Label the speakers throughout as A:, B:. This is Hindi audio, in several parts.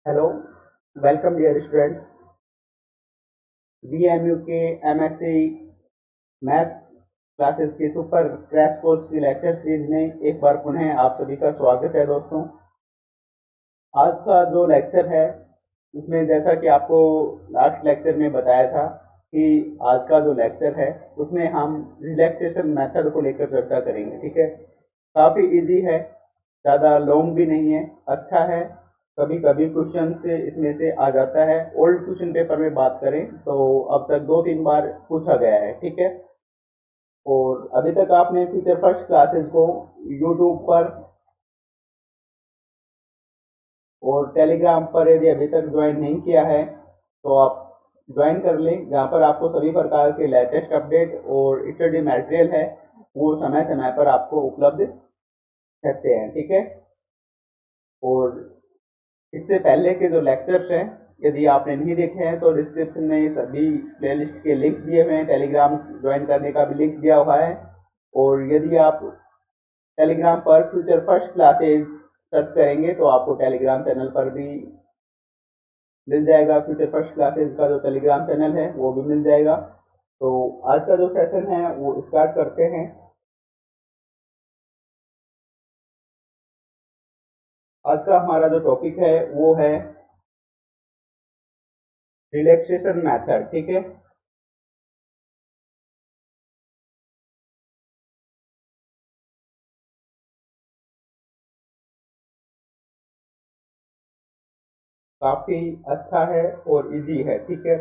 A: Hello, welcome dear students. BMU के एमएससी मैथ्स क्लासेस के सुपर क्रैश कोर्स की लेक्चर सीरीज में एक बार पुनः आप सभी का स्वागत है दोस्तों। आज का जो लेक्चर है उसमें जैसा कि आपको लास्ट लेक्चर में बताया था कि आज का जो लेक्चर है उसमें हम रिलैक्सेशन मेथड को लेकर चर्चा करेंगे। ठीक है, काफ़ी इजी है, ज़्यादा लॉन्ग भी नहीं है, अच्छा है। कभी कभी क्वेश्चन से इसमें से आ जाता है। ओल्ड क्वेश्चन पेपर में बात करें तो अब तक 2-3 बार पूछा गया है। ठीक है, और अभी तक आपने फ्यूचर फर्स्ट क्लासेस को यूट्यूब पर और टेलीग्राम पर यदि अभी तक ज्वाइन नहीं किया है तो आप ज्वाइन कर लें, जहाँ पर आपको सभी प्रकार के लेटेस्ट अपडेट और स्टडी मटेरियल है वो समय समय पर आपको उपलब्ध रहते हैं। ठीक है, और इससे पहले के जो लेक्चर्स हैं यदि आपने नहीं देखे हैं तो डिस्क्रिप्शन में सभी प्लेलिस्ट के लिंक दिए हुए हैं, टेलीग्राम ज्वाइन करने का भी लिंक दिया हुआ है। और यदि आप टेलीग्राम पर फ्यूचर फर्स्ट क्लासेज सर्च करेंगे तो आपको टेलीग्राम चैनल पर भी मिल जाएगा, फ्यूचर फर्स्ट क्लासेज का जो टेलीग्राम चैनल है वो भी मिल जाएगा। तो आज का जो सेशन है वो स्टार्ट करते हैं। आज का हमारा जो टॉपिक है वो है रिलैक्सेशन मेथड। ठीक है, काफी अच्छा है और इजी है। ठीक है,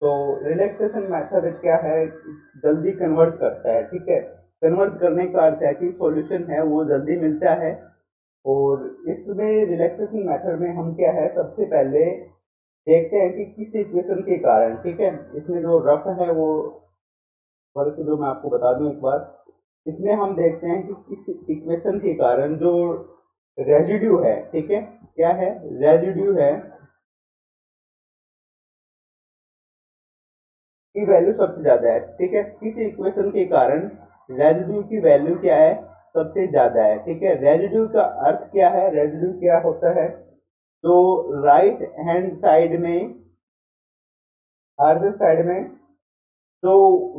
A: तो रिलैक्सेशन मेथड क्या है, जल्दी कन्वर्ट करता है। ठीक है, कन्वर्ट करने का अर्थ है कि सॉल्यूशन है वो जल्दी मिलता है। और इसमें रिलैक्सेशन मेथड में हम क्या है, सबसे पहले देखते हैं कि किस इक्वेशन के कारण। ठीक है, इसमें जो रफ है वो वर्क जो मैं आपको बता दूं एक बार, इसमें हम देखते हैं कि किस इक्वेशन के कारण जो रेजिड्यू है, ठीक है, क्या है, रेजिड्यू है की वैल्यू सबसे ज्यादा है। ठीक है, किस इक्वेशन के कारण रेजिड्यू की वैल्यू क्या है, सबसे ज्यादा है। ठीक है, रेजिड्यू का अर्थ क्या है, रेजिड्यू क्या होता है, तो राइट हैंड साइड में, अर्थ साइड में जो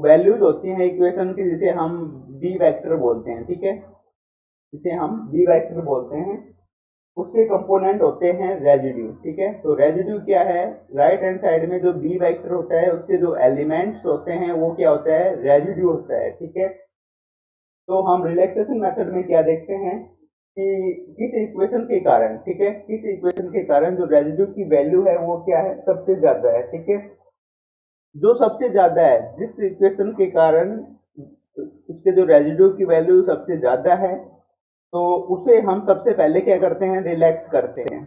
A: वैल्यूज होती हैं इक्वेशन की, जिसे हम बी वेक्टर बोलते हैं। ठीक है, जिसे हम बी वेक्टर बोलते हैं, उसके कंपोनेंट होते हैं रेजिड्यू। ठीक है, तो रेजिड्यू क्या है, राइट हैंड साइड में जो बी वेक्टर होता है उसके जो एलिमेंट्स होते हैं वो क्या होता है, रेजिड्यू होता है। ठीक है, तो हम रिलैक्सेशन मेथड में क्या देखते हैं कि किस इक्वेशन के कारण, ठीक है, किस इक्वेशन के कारण जो रेजिड्यू की वैल्यू है वो क्या है, सबसे ज्यादा है। ठीक है, जो सबसे ज्यादा है, जिस इक्वेशन के कारण उसके जो रेजिड्यू की वैल्यू सबसे ज्यादा है, तो उसे हम सबसे पहले क्या करते हैं, रिलैक्स करते हैं।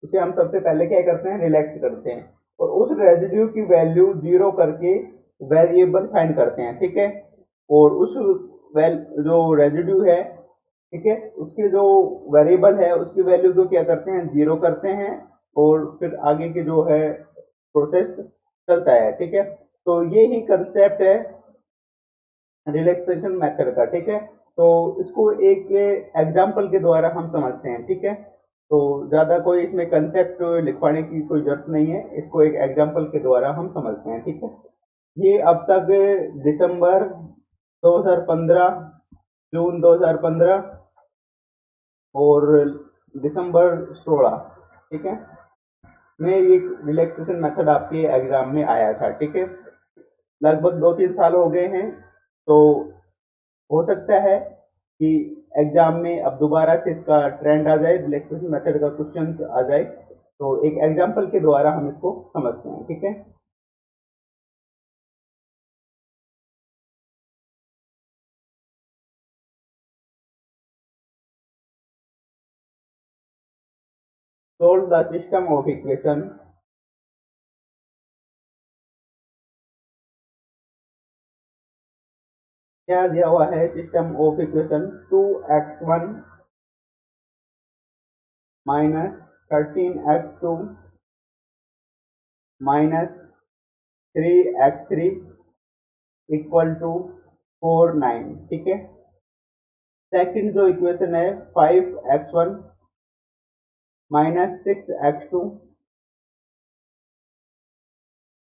A: उसे हम सबसे पहले क्या करते हैं, रिलैक्स करते हैं, और उस रेजिड्यू की वैल्यू जीरो करके वेरिएबल फाइंड करते हैं। ठीक है, और उस जो रेजिड्यू है, ठीक है, उसके जो वेरिएबल है उसकी वैल्यू को क्या करते हैं, जीरो करते हैं, और फिर आगे की जो है प्रोसेस चलता है। ठीक है, तो ये ही कंसेप्ट है रिलैक्सेशन मेथड का। ठीक है, तो इसको एक एग्जांपल के द्वारा हम समझते हैं। ठीक है, तो ज्यादा कोई इसमें कंसेप्ट लिखवाने की कोई जरूरत नहीं है, इसको एक एग्जांपल के द्वारा हम समझते हैं। ठीक है, ये अब तक दिसंबर 2015, जून 2015 और दिसंबर 16, ठीक है, में एक रिलैक्सेशन मेथड आपके एग्जाम में आया था। ठीक है, लगभग 2-3 साल हो गए हैं, तो हो सकता है कि एग्जाम में अब दोबारा से इसका ट्रेंड आ जाए, रिलैक्सेशन मेथड का क्वेश्चन आ जाए, तो एक एग्जांपल के द्वारा हम इसको समझते हैं। ठीक है, solve the system of equation, क्या दिया हुआ है, system of equation 2x1 minus 13x2 minus 3x3 equal to 4 9। ठीक है, सेकंड जो इक्वेशन है 5x1 -6x2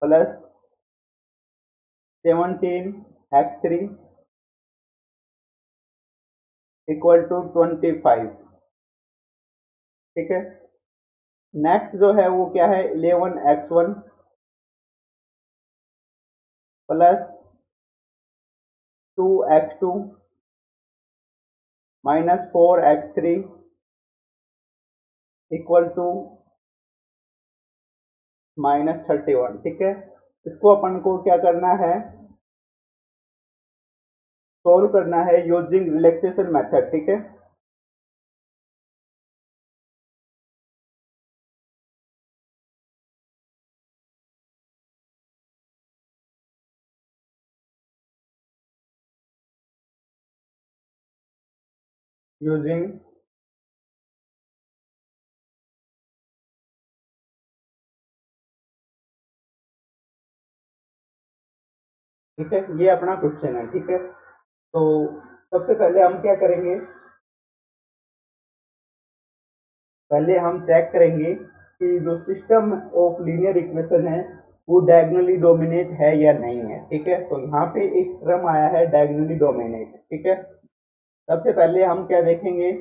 A: plus 17x3 equal to 25। ठीक है। नेक्स्ट जो है वो क्या है, 11x1 plus 2x2 minus 4x3 equal to -31। ठीक है। इसको अपन को क्या करना है, सोल्व करना है यूजिंग रिलैक्सेशन मेथड। ठीक है। यूजिंग ठीक है, ये अपना क्वेश्चन है। ठीक है। तो सबसे पहले हम क्या करेंगे, पहले हम चेक करेंगे कि जो सिस्टम ऑफ लीनियर इक्वेशन है वो डायगोनली डोमिनेट है या नहीं है। ठीक है। तो यहाँ पे एक टर्म आया है डायगोनली डोमिनेट। ठीक है। सबसे पहले हम क्या देखेंगे,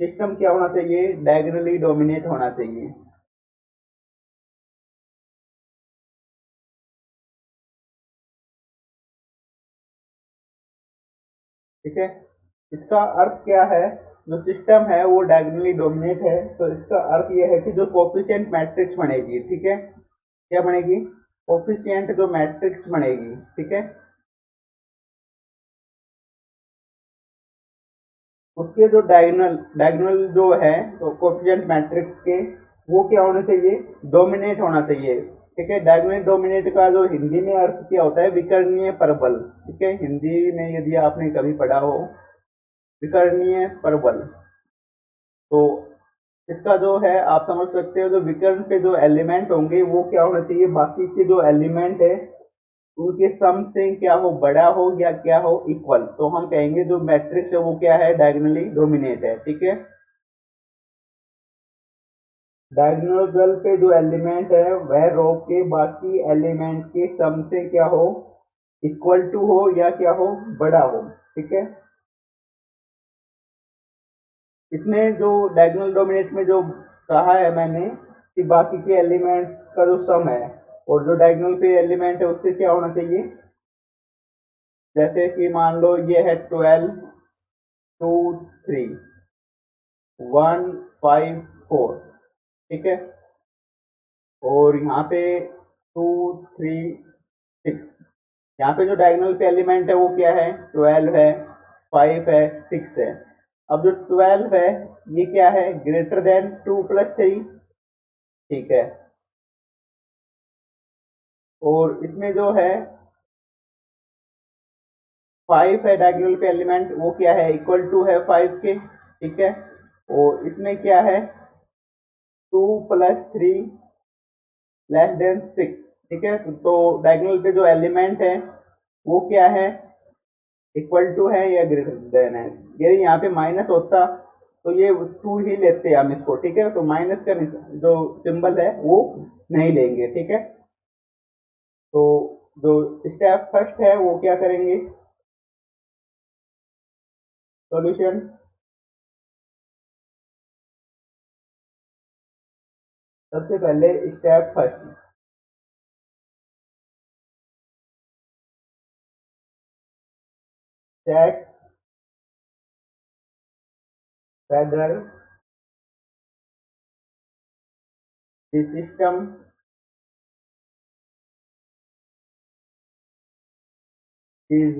A: सिस्टम क्या होना चाहिए, डायगोनली डोमिनेट होना चाहिए। ठीक है। इसका अर्थ क्या है, जो सिस्टम है वो डायगोनली डोमिनेट है, तो इसका अर्थ ये है कि जो कोफिशिएंट मैट्रिक्स बनेगी, ठीक है, क्या बनेगी, कोफिशिएंट जो मैट्रिक्स बनेगी, ठीक है, उसके जो डायगोनल डायगोनल जो है तो कोफिशिएंट मैट्रिक्स के, वो क्या होना चाहिए, डोमिनेट होना चाहिए। ठीक है। डायगोनल डोमिनेट का जो हिंदी में अर्थ क्या होता है, विकर्णीय परबल। ठीक है। हिंदी में यदि आपने कभी पढ़ा हो विकर्णीय परबल, तो इसका जो है आप समझ सकते हो, जो विकर्ण के जो एलिमेंट होंगे वो क्या होना चाहिए, बाकी के जो एलिमेंट है उनके सम से क्या हो, बड़ा हो या क्या हो, इक्वल। तो हम कहेंगे जो मैट्रिक्स है वो क्या है, डायगोनली डोमिनेट है। ठीक है। डायगोनल पे जो एलिमेंट है वह रो के बाकी एलिमेंट के सम से क्या हो, इक्वल टू हो या क्या हो, बड़ा हो। ठीक है। इसमें जो डायगोनल डोमिनेट में जो कहा है मैंने कि बाकी के एलिमेंट का जो सम है और जो डायगोनल पे एलिमेंट है उससे क्या होना चाहिए, जैसे कि मान लो ये है 12 2 3 1 5 4। ठीक है। और यहाँ पे 2 3 6, यहाँ पे जो डायगोनल पे एलिमेंट है वो क्या है, 12 है, 5 है, 6 है। अब जो 12 है ये क्या है, ग्रेटर देन 2 + 3। ठीक है। और इसमें जो है 5 है डायगोनल पे एलिमेंट, वो क्या है, इक्वल टू है 5 के। ठीक है। और इसमें क्या है, 2 + 3 < 6। ठीक है। तो डायगोनल पे जो एलिमेंट है वो क्या है, इक्वल टू है या ग्रेटर देन है। यदि यहाँ पे माइनस होता तो ये 2 ही लेते हम इसको। ठीक है। तो माइनस का जो सिंबल है वो नहीं लेंगे। ठीक है। तो जो स्टेप फर्स्ट है वो क्या करेंगे, सॉल्यूशन। सबसे पहले step first, check whether the system is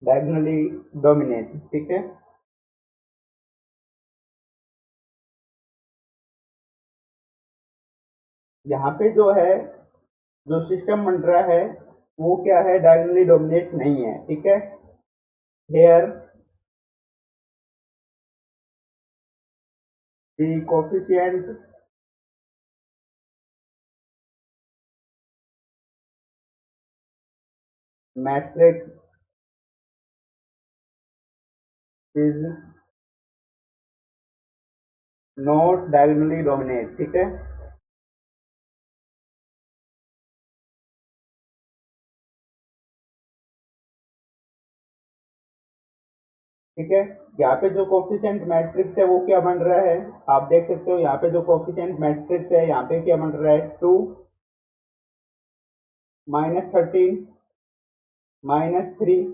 A: diagonally dominate. ठीक है। यहाँ पे जो है जो सिस्टम बन रहा है वो क्या है, डायगोनली डोमिनेट नहीं है। ठीक है। Here the coefficient matrix is not diagonally dominate, ठीक है। ठीक है, यहाँ पे जो कोफिशिएंट मैट्रिक्स है वो क्या बन रहा है, आप देख सकते हो यहाँ पे जो कोफिशिएंट मैट्रिक्स है यहाँ पे क्या बन रहा है, 2 -13 -3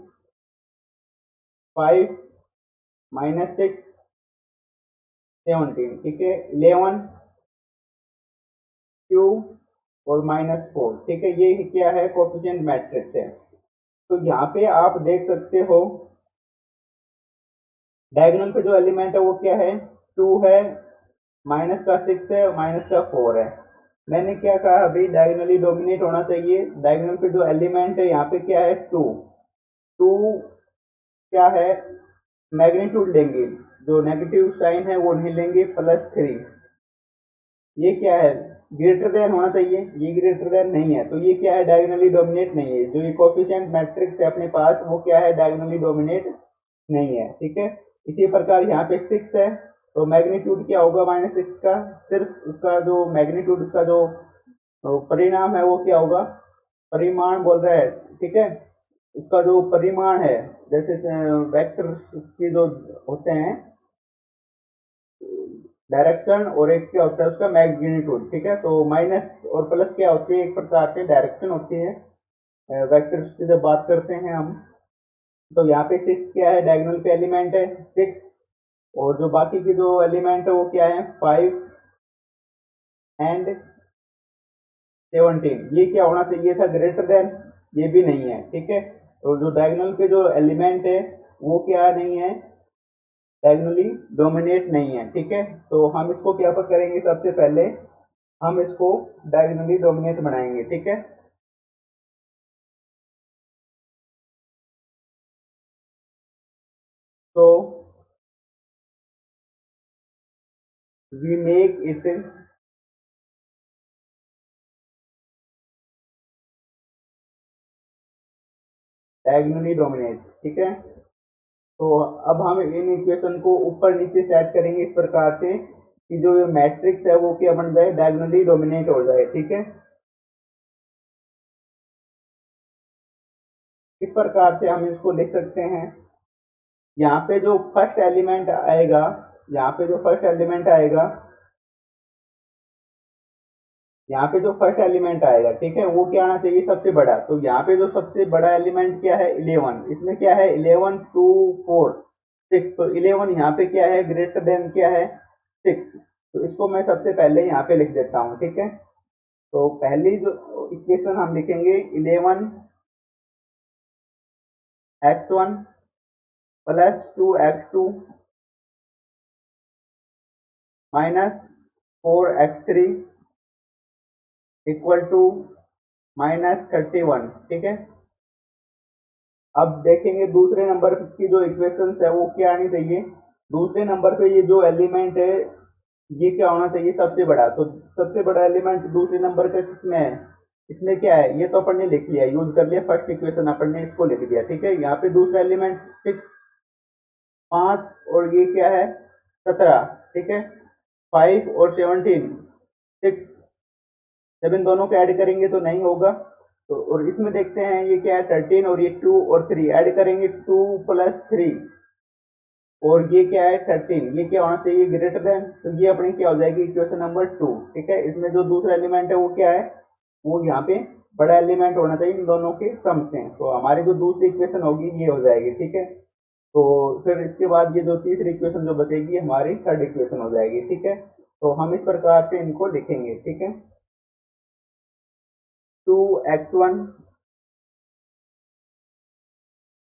A: 5 -6 17, ठीक है, 11 2 और -4, ठीक है। ये क्या है, कोफिशिएंट मैट्रिक्स है। तो यहाँ पे आप देख सकते हो डायगोनल पे जो एलिमेंट है वो क्या है, 2 है, माइनस का 6 है, माइनस का 4 है। मैंने क्या कहा अभी, डायगोनली डोमिनेट होना चाहिए। डायगोनल पे जो एलिमेंट है यहाँ पे क्या है, 2 2 क्या है, मैग्नीट्यूड लेंगे, जो नेगेटिव साइन है वो नहीं लेंगे, +3। ये क्या है, ग्रेटर देन होना चाहिए, ये ग्रेटर देन नहीं है, तो ये क्या है, डायगोनली डोमिनेट नहीं है। जो ये कोफिशिएंट मैट्रिक्स है अपने पास वो क्या है, डायगोनली डोमिनेट नहीं है, ठीक है। इसी प्रकार यहाँ पे 6 है, तो मैग्नीट्यूड क्या होगा -6 का, सिर्फ उसका जो मैग्नीट्यूड, उसका जो परिणाम है वो क्या होगा, परिमाण बोल रहा है, ठीक है। उसका जो परिमाण है, जैसे वेक्टर के जो होते हैं डायरेक्शन, और एक क्या होता है उसका मैग्नीट्यूड, ठीक है। तो माइनस और प्लस क्या होती है, एक प्रकार से डायरेक्शन होती है वेक्टर्स की जब बात करते हैं हम। तो यहाँ पे 6 क्या है, डायगोनल पे एलिमेंट है 6, और जो बाकी के जो एलिमेंट है वो क्या है, 5 एंड 17। ये क्या होना चाहिए था, ग्रेटर देन, ये भी नहीं है, ठीक है। तो जो डायगोनल पे जो एलिमेंट है वो क्या नहीं है, डायगोनली डोमिनेट नहीं है, ठीक है। तो हम इसको क्या करेंगे, सबसे पहले हम इसको डायगोनली डोमिनेट बनाएंगे, ठीक है। तो we make it diagonally dominate, ठीक है। तो अब हम इन इक्वेशन को ऊपर नीचे सेट करेंगे इस प्रकार से कि जो ये मैट्रिक्स है वो क्या बन जाए, डायगोनली डोमिनेट हो जाए, ठीक है। इस प्रकार से हम इसको लिख सकते हैं। यहाँ पे जो फर्स्ट एलिमेंट आएगा, यहाँ पे जो फर्स्ट एलिमेंट आएगा, यहाँ पे जो फर्स्ट एलिमेंट आएगा, ठीक है, वो क्या आना चाहिए, सबसे बड़ा। तो यहाँ पे जो सबसे बड़ा एलिमेंट क्या है, 11। इसमें क्या है, 11 2 4 6, तो 11 यहाँ पे क्या है, ग्रेटर देन क्या है, 6। तो इसको मैं सबसे पहले यहाँ पे लिख देता हूँ, ठीक है। तो पहली जो इक्वेशन हम लिखेंगे, 11x1 +2x2 -4x3 = -31, ठीक है। अब देखेंगे दूसरे नंबर की जो इक्वेशन है वो क्या आनी चाहिए। दूसरे नंबर पे ये जो एलिमेंट है ये क्या होना चाहिए, सबसे बड़ा। तो सबसे बड़ा एलिमेंट दूसरे नंबर का किसमें है, इसमें क्या है, ये तो अपन ने लिख लिया, यूज कर लिया, फर्स्ट इक्वेशन अपन ने इसको लिख दिया, ठीक है। यहाँ पे दूसरा एलिमेंट 6 5, और ये क्या है, 17, ठीक है। 5 और 17 6 7 दोनों को ऐड करेंगे तो नहीं होगा। तो और इसमें देखते हैं ये क्या है, 13, और ये 2 और 3 ऐड करेंगे, 2 + 3, और ये क्या है, 13। ये क्या होना चाहिए, ग्रेटर देन। तो ये अपनी क्या हो जाएगी, इक्वेशन नंबर 2, ठीक है। इसमें जो दूसरा एलिमेंट है वो क्या है, वो यहाँ पे बड़ा एलिमेंट होना चाहिए इन दोनों के सम से। तो हमारी जो दूसरी इक्वेशन होगी ये हो जाएगी, ठीक है। तो फिर इसके बाद ये जो तीसरी इक्वेशन जो बचेगी हमारी थर्ड इक्वेशन हो जाएगी, ठीक है। तो हम इस प्रकार से इनको लिखेंगे, ठीक है। 2x1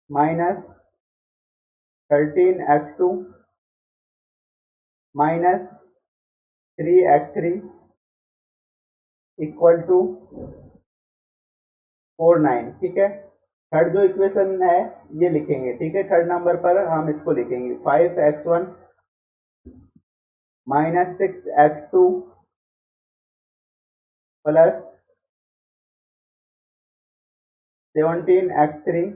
A: -13x2 -3x3 = 49, ठीक है। थर्ड जो इक्वेशन है ये लिखेंगे, ठीक है। थर्ड नंबर पर हम इसको लिखेंगे, 5x1 -6x2 + 17x3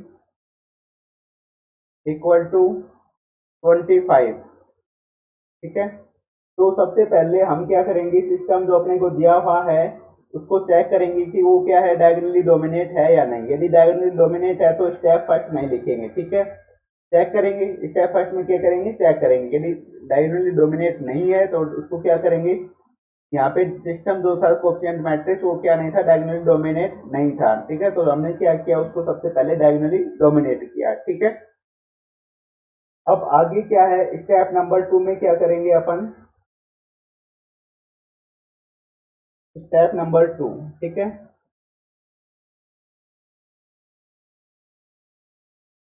A: = 25। ठीक है, तो सबसे पहले हम क्या करेंगे, सिस्टम जो अपने को दिया हुआ है उसको चेक करेंगे कि वो क्या है, डायगोनली डोमिनेट है या नहीं। यदि डायगोनली डोमिनेट है तो स्टेप फर्स्ट नहीं लिखेंगे। ठीक है, चेक करेंगे, स्टेप फर्स्ट में क्या करेंगे, चेक करेंगे। यदि डायगोनली डोमिनेट नहीं है तो उसको क्या करेंगे, यहाँ पे सिस्टम जो था कोफिशिएंट मैट्रिक्स वो क्या नहीं था, डायगोनली डोमिनेट नहीं था। ठीक है, तो हमने क्या किया, उसको सबसे पहले डायगोनली डोमिनेट किया। ठीक है, अब आगे क्या है, स्टेप नंबर 2 में क्या करेंगे अपन, स्टेप नंबर 2। ठीक है,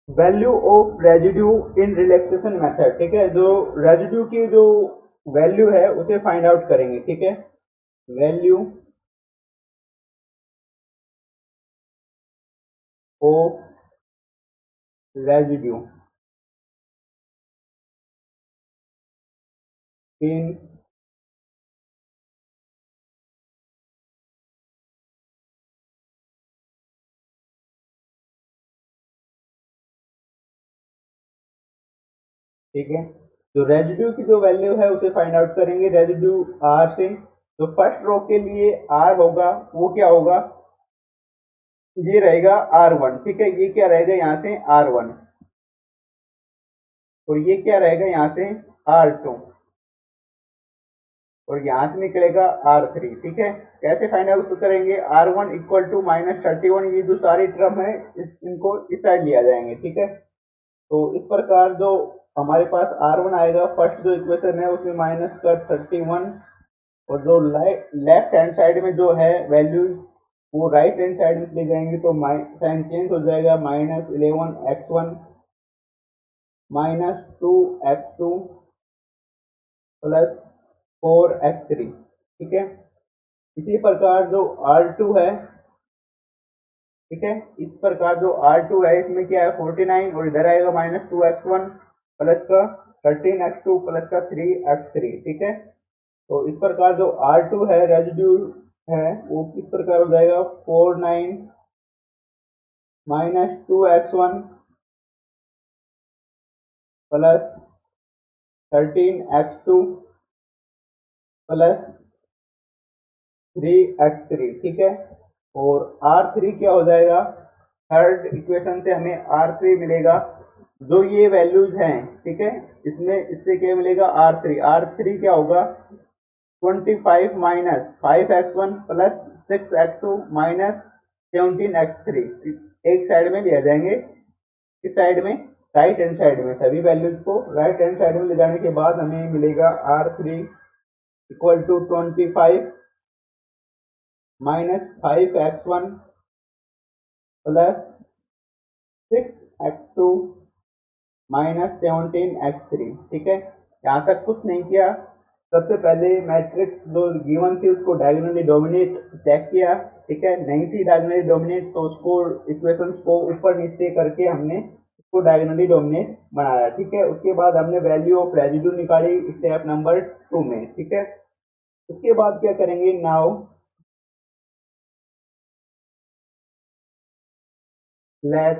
A: value of residue in relaxation method. ठीक है, जो रेजिड्यू की जो वैल्यू है उसे फाइंड आउट करेंगे। ठीक है, वैल्यू ऑफ रेजिड्यू इन, ठीक है, जो रेजिड्यू की जो वैल्यू है उसे फाइंड आउट करेंगे रेजिड्यू आर से। तो फर्स्ट रो के लिए आर होगा, वो क्या होगा, ये रहेगा R1। ठीक है, ये क्या रहेगा यहाँ से R1, और ये क्या रहेगा यहाँ से R2, और यहाँ से निकलेगा R3। ठीक है, कैसे फाइंड आउट करेंगे, R1 इक्वल टू -31, ये जो सारी टर्म है इनको इस साइड लिया जाएंगे। ठीक है, तो इस प्रकार जो हमारे पास R1 आएगा, फर्स्ट जो इक्वेशन है उसमें माइनस का 31, और जो लेफ्ट हैंड साइड में जो है वैल्यूज वो राइट हैंड साइड में ले जाएंगे, तो साइन चेंज हो जाएगा, -11x1 -2x2 +4x3। ठीक है, इसी प्रकार जो R2 है, ठीक है, इस प्रकार जो R2 है इसमें क्या है 49, और इधर आएगा -2x1 प्लस का 13x2 प्लस का 3x3। ठीक है, तो इस प्रकार जो R2 है रेजिड्यू है वो किस प्रकार हो जाएगा, 49 -2x1 plus 13x2 plus 3x3। ठीक है, और R3 क्या हो जाएगा, थर्ड इक्वेशन से हमें R3 मिलेगा, जो ये वैल्यूज हैं। ठीक है, इसमें इससे क्या मिलेगा, R3 क्या होगा, 25 -5x1 plus 6x2 minus 17x3। एक साइड में ले जाएंगे, इस साइड में, राइट हैंड साइड में, सभी वैल्यूज को राइट हैंड साइड में ले जाने के बाद हमें मिलेगा R3 equal to 25 -5x1 plus 6x2 minus 17x3। ठीक है, यहाँ तक कुछ नहीं किया, सबसे पहले मैट्रिक्स जो गिवन थी उसको डायगोनली डोमिनेट चेक किया। ठीक है, नहीं थी डायगोनली डोमिनेट तो उसको इक्वेशंस को ऊपर नीचे करके हमने उसको डायगोनली डोमिनेट बनाया। ठीक है, उसके बाद हमने वैल्यू ऑफ रेजिड्यू निकाली स्टेप नंबर 2 में। ठीक है, उसके बाद क्या करेंगे, नाउ लेट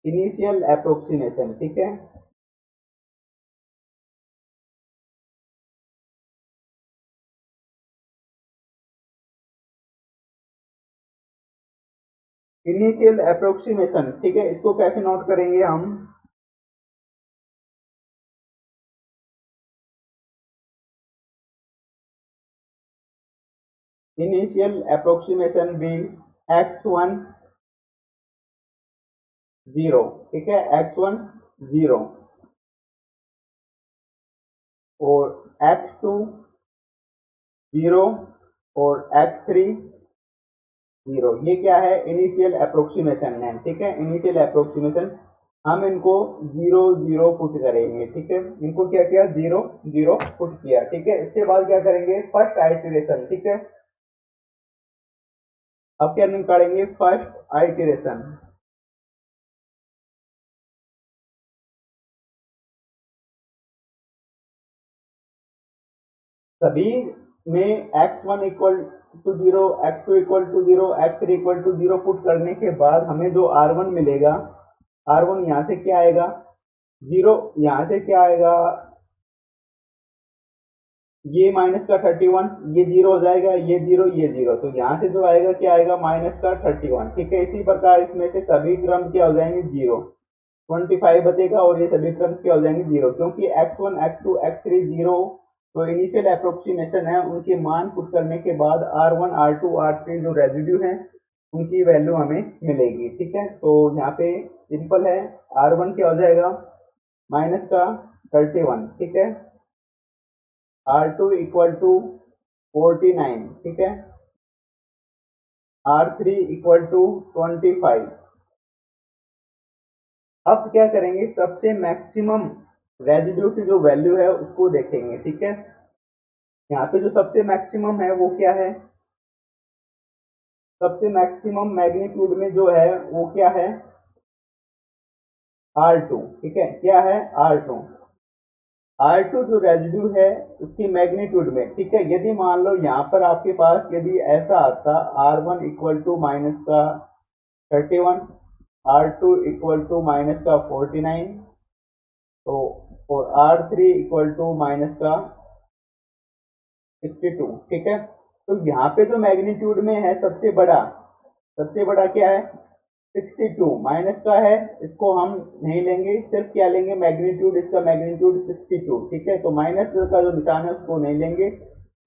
A: इनिशियल अप्रोक्सीमेशन। ठीक है, इनिशियल अप्रोक्सीमेशन। ठीक है, इसको कैसे नोट करेंगे हम, इनिशियल अप्रोक्सीमेशन बीन x1 0। ठीक है, x1 0 और x2 0 और x3 0। ये क्या है, इनिशियल अप्रोक्सीमेशन है। ठीक है, इनिशियल अप्रोक्सीमेशन हम इनको 0 0 पुट करेंगे। ठीक है, इनको क्या किया, 0 0 पुट किया। ठीक है, इसके बाद क्या करेंगे, फर्स्ट आइटरेशन। ठीक है, अब क्या निकालेंगे, फर्स्ट आइटरेशन। सभी में x1 equal to 0, x2 equal to 0, x3 equal to 0 put करने के बाद हमें जो R1 मिलेगा, R1 यहाँ से क्या आएगा, जीरो, यहाँ से क्या आएगा, ये माइनस का 31, ये जीरो हो जाएगा, ये जीरो, ये जीरो, तो यहाँ से जो आएगा क्या आएगा, माइनस का 31। ठीक है, इसी प्रकार इसमें से सभी क्रम क्या हो जाएंगे, जीरो, 25 बचेगा, और ये सभी क्रम क्या हो जाएंगे, जीरो, क्योंकि x1 x2 x3 जीरो तो इनिशियल अप्रोक्सीमेशन है, उनके मान पुट करने के बाद R1 R2 R3 जो रेजिड्यू है उनकी वैल्यू हमें मिलेगी। ठीक है, तो यहाँ पे सिंपल है, R1 क्या हो जाएगा, माइनस का 31। ठीक है, R2 इक्वल टू 49। ठीक है, R3 इक्वल टू 25। अब क्या करेंगे, सबसे मैक्सिमम रेजिड्यू की जो वैल्यू है उसको देखेंगे। ठीक है, यहाँ पे जो सबसे मैक्सिमम है वो क्या है, सबसे मैक्सिमम मैग्नीट्यूड में जो है वो क्या है, R2। ठीक है, क्या है, R2। R2 जो रेजिड्यू है उसकी मैग्नीट्यूड में, ठीक है, यदि मान लो यहाँ पर आपके पास यदि ऐसा आता R1 इक्वल टू माइनस का 31, R2 इक्वल टू माइनस का 49, तो और R3 इक्वल टू माइनस का 62। ठीक है, तो यहाँ पे जो मैग्नीट्यूड में है सबसे बड़ा क्या है, 62 माइनस का है, इसको हम नहीं लेंगे, सिर्फ क्या लेंगे, मैग्नीट्यूड, इसका मैग्नीट्यूड 62। ठीक है, तो माइनस का जो निशान है उसको नहीं लेंगे,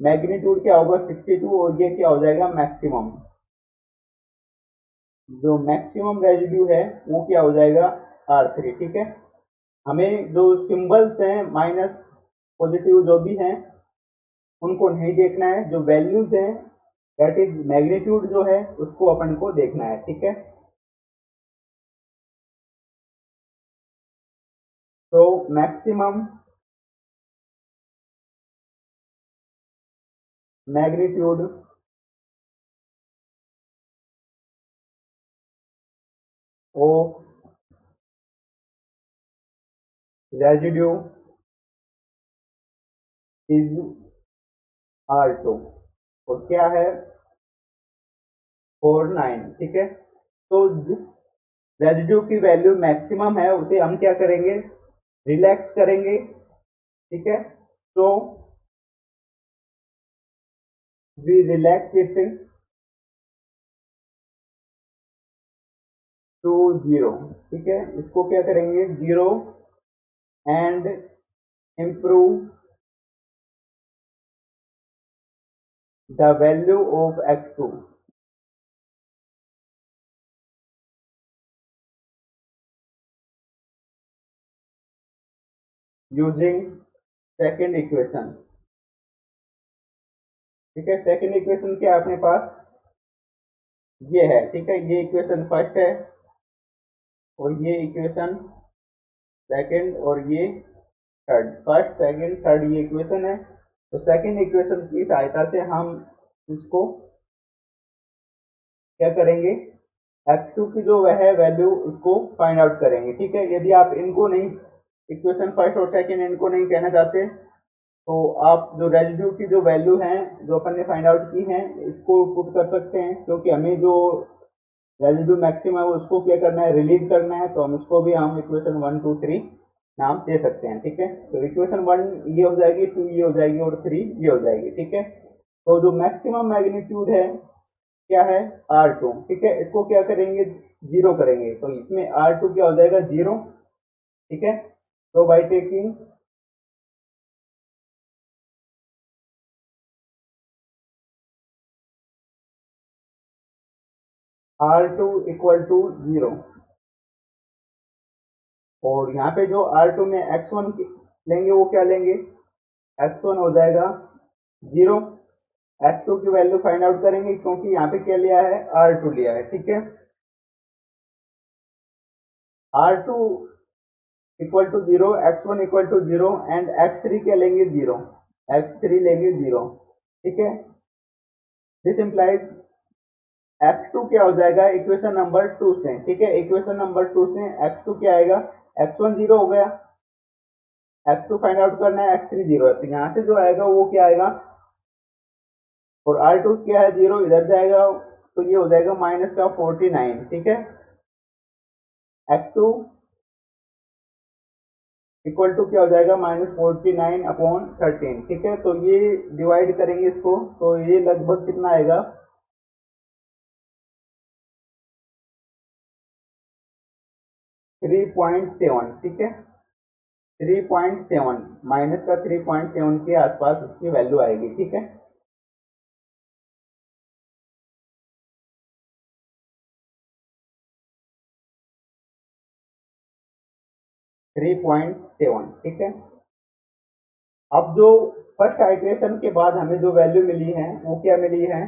A: मैग्नीट्यूड क्या होगा 62, और ये क्या हो जाएगा, मैक्सिमम, जो मैक्सिमम रेजिड्यू है वो क्या हो जाएगा, R3। ठीक है, हमें जो सिंबल्स हैं माइनस पॉजिटिव जो भी हैं उनको नहीं देखना है, जो वैल्यूज हैं दैट इज मैग्नीट्यूड जो है उसको अपन को देखना है। ठीक है, तो maximum magnitude of residue is R2, और क्या है, 49। ठीक है, तो जिस रेजिड्यू की वैल्यू मैक्सिमम है उसे हम क्या करेंगे, रिलैक्स करेंगे। ठीक है, तो we relax it to zero. ठीक है, इसको क्या करेंगे, zero, and improve the value of x2 using second equation. ठीक है, सेकेंड इक्वेशन क्या है अपने पास, ये है। ठीक है, ये इक्वेशन फर्स्ट है, और ये इक्वेशन सेकंड, और ये थर्ड, फर्स्ट सेकंड थर्ड, ये इक्वेशन है। तो सेकंड इक्वेशन की सहायता से हम इसको क्या करेंगे, x2 की जो वह है वैल्यू उसको फाइंड आउट करेंगे। ठीक है, यदि आप इनको नहीं, इक्वेशन फर्स्ट और सेकंड इनको नहीं कहना चाहते, तो आप जो रेजिड्यू की जो वैल्यू है जो अपन ने फाइंड आउट की है इसको पुट कर सकते हैं, क्योंकि हमें जो रेजिड्यू मैक्सिमम है उसको क्या करना है, रिलीज करना है, तो हम इसको भी हम इक्वेशन 1 2 3 नाम दे सकते हैं। ठीक है, तो इक्वेशन 1 ये हो जाएगी, 2 ये हो जाएगी, और 3 ये हो जाएगी। ठीक है, तो जो मैक्सिमम मैग्नीट्यूड है क्या है, R2। ठीक है, इसको क्या करेंगे, जीरो करेंगे, तो इसमें R2 क्या हो जाएगा, जीरो। ठीक है, तो by taking R2 equal to zero, और यहाँ पे जो R2 में x1 लेंगे वो क्या लेंगे, x1 हो जाएगा जीरो, x2 की वैल्यू फाइंड आउट करेंगे, क्योंकि यहाँ पे क्या लिया है, R2 लिया है। ठीक है, R2 equal to zero, x1 equal to zero, and x3 क्या लेंगे, जीरो, x3 लेंगे जीरो। ठीक है, दिस इंप्लाइज x2 क्या हो जाएगा, इक्वेशन नंबर 2 से। ठीक है, इक्वेशन नंबर 2 से x2 क्या आएगा, x1 जीरो हो गया, x2 फाइंड आउट करना है, x3 जीरो है, तो यहाँ से जो आएगा वो क्या आएगा, और R2 क्या है, जीरो, इधर जाएगा, तो ये हो जाएगा माइनस का 49। ठीक है, x2 इक्वल टू क्या हो जाएगा, -49/13। ठीक है, तो ये डिवाइड करेंगे इसको, तो ये लगभग कितना आएगा, 3.7। ठीक है, 3.7, माइनस का 3.7 के आसपास उसकी वैल्यू आएगी। ठीक है, 3.7। ठीक है, अब जो फर्स्ट आइट्रेशन के बाद हमें जो वैल्यू मिली है वो क्या मिली है,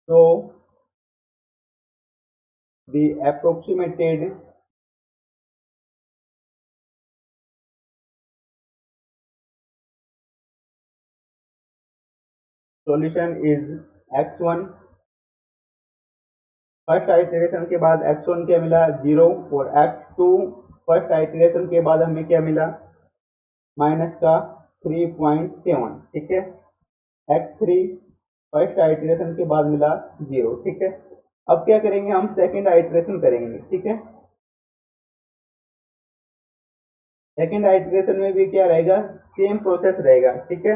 A: तो the approximated solution is x1। First iteration के बाद x1 क्या मिला, 0, और x2 फर्स्ट आइटरेशन के बाद हमें क्या मिला, माइनस का 3.7। ठीक है, x3 फर्स्ट आइटरेशन के बाद मिला 0। ठीक है, अब क्या करेंगे, हम सेकंड आइटरेशन करेंगे। ठीक है, सेकंड आइटरेशन में भी क्या रहेगा, सेम प्रोसेस रहेगा। ठीक है,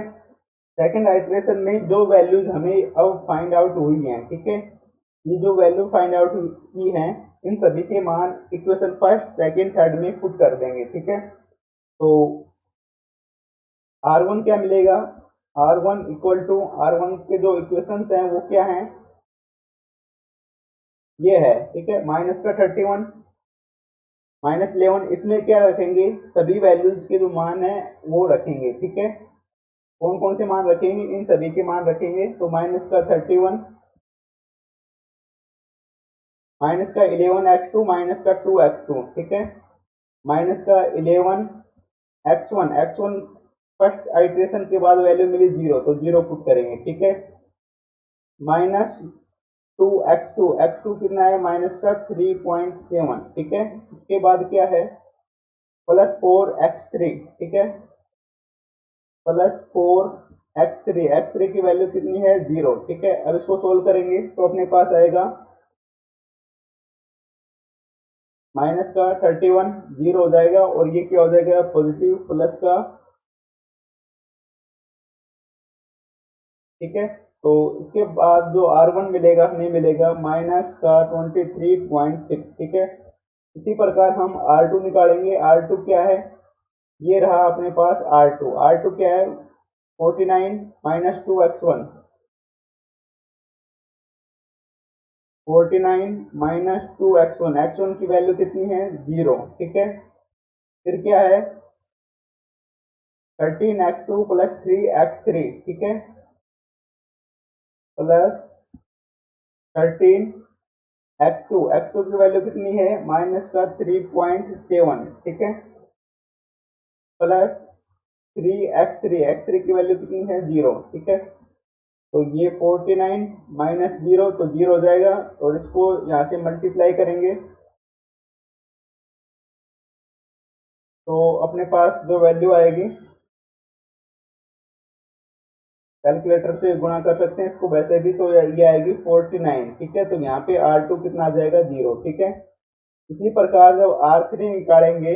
A: सेकंड आइटरेशन में जो वैल्यूज हमें अब फाइंड आउट हुई हैं, ठीक है, ये जो वैल्यू फाइंड आउट की हैं, इन सभी के मान इक्वेशन फर्स्ट सेकंड थर्ड में पुट कर देंगे। ठीक है, तो R1 क्या मिलेगा, R1 इक्वल टू, R1 के जो इक्वेशंस हैं वो क्या हैं, ये है। ठीक है, माइनस का 31 -11, इसमें क्या रखेंगे, सभी वैल्यूज के जो मान है वो रखेंगे। ठीक है, कौन कौन से मान रखेंगे, इन सभी के मान रखेंगे। तो माइनस का 31, माइनस का 11x2, माइनस का 2x2। ठीक है, माइनस का 11x1, x1 फर्स्ट आइट्रेशन के बाद वैल्यू मिली 0, तो 0 पुट करेंगे। ठीक है, माइनस 2x2, x2 कितना है, माइनस का 3.7। ठीक है, उसके बाद क्या है, प्लस 4x3। ठीक है, प्लस 4x3, x3 की वैल्यू कितनी है, 0। ठीक है, अब इसको सोल्व करेंगे तो अपने पास आएगा माइनस का 31 0 हो जाएगा, और ये क्या हो जाएगा, पॉजिटिव प्लस का। ठीक है, तो इसके बाद जो R1 मिलेगा, हमें मिलेगा माइनस का 23.6। ठीक है, इसी प्रकार हम R2 निकालेंगे। R2 क्या है, ये रहा अपने पास R2। R2 क्या है, 49 minus 2x1, 49 minus 2x1, x1 की वैल्यू कितनी है, 0। ठीक है, फिर क्या है, 13x2 प्लस 3x3। ठीक है, प्लस 13x2, x2 की वैल्यू कितनी है, माइनस का 3.7। ठीक है, प्लस 3x3, x3 की वैल्यू कितनी है, 0। ठीक है, तो ये 49 माइनस 0, तो 0 हो जाएगा, और इसको यहाँ से मल्टीप्लाई करेंगे तो अपने पास जो वैल्यू आएगी, कैलकुलेटर से गुणा कर सकते हैं इसको वैसे भी, तो ये आएगी 49। ठीक है, तो यहाँ पे R2 कितना आ जाएगा, 0। ठीक है, इसी प्रकार जब R3 निकालेंगे,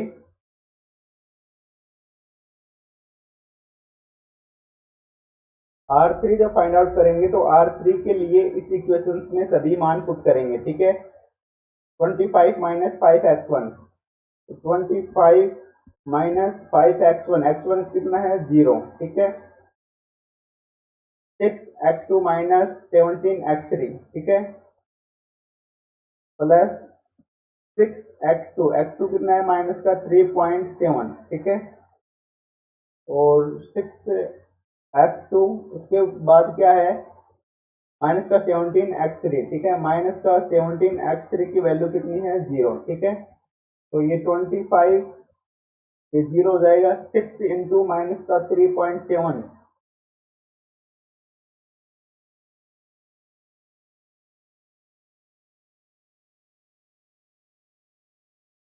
A: R3 जब फाइंड आउट करेंगे तो R3 के लिए इस इक्वेशन में सभी मान पुट करेंगे। ठीक है, 25 minus 5x1, 25 minus 5x1, x1 कितना है, 0। ठीक है, 6x2 माइनस 17x3। ठीक है, प्लस 6x2, x2 कितना है, माइनस का 3.7। ठीक है, और 6x2, उसके बाद क्या है, माइनस का 17x3। ठीक है, माइनस का 17x3 की वैल्यू कितनी है, 0। ठीक है, तो ये 25, ये 0 हो जाएगा, 6 इंटू माइनस का 3.7,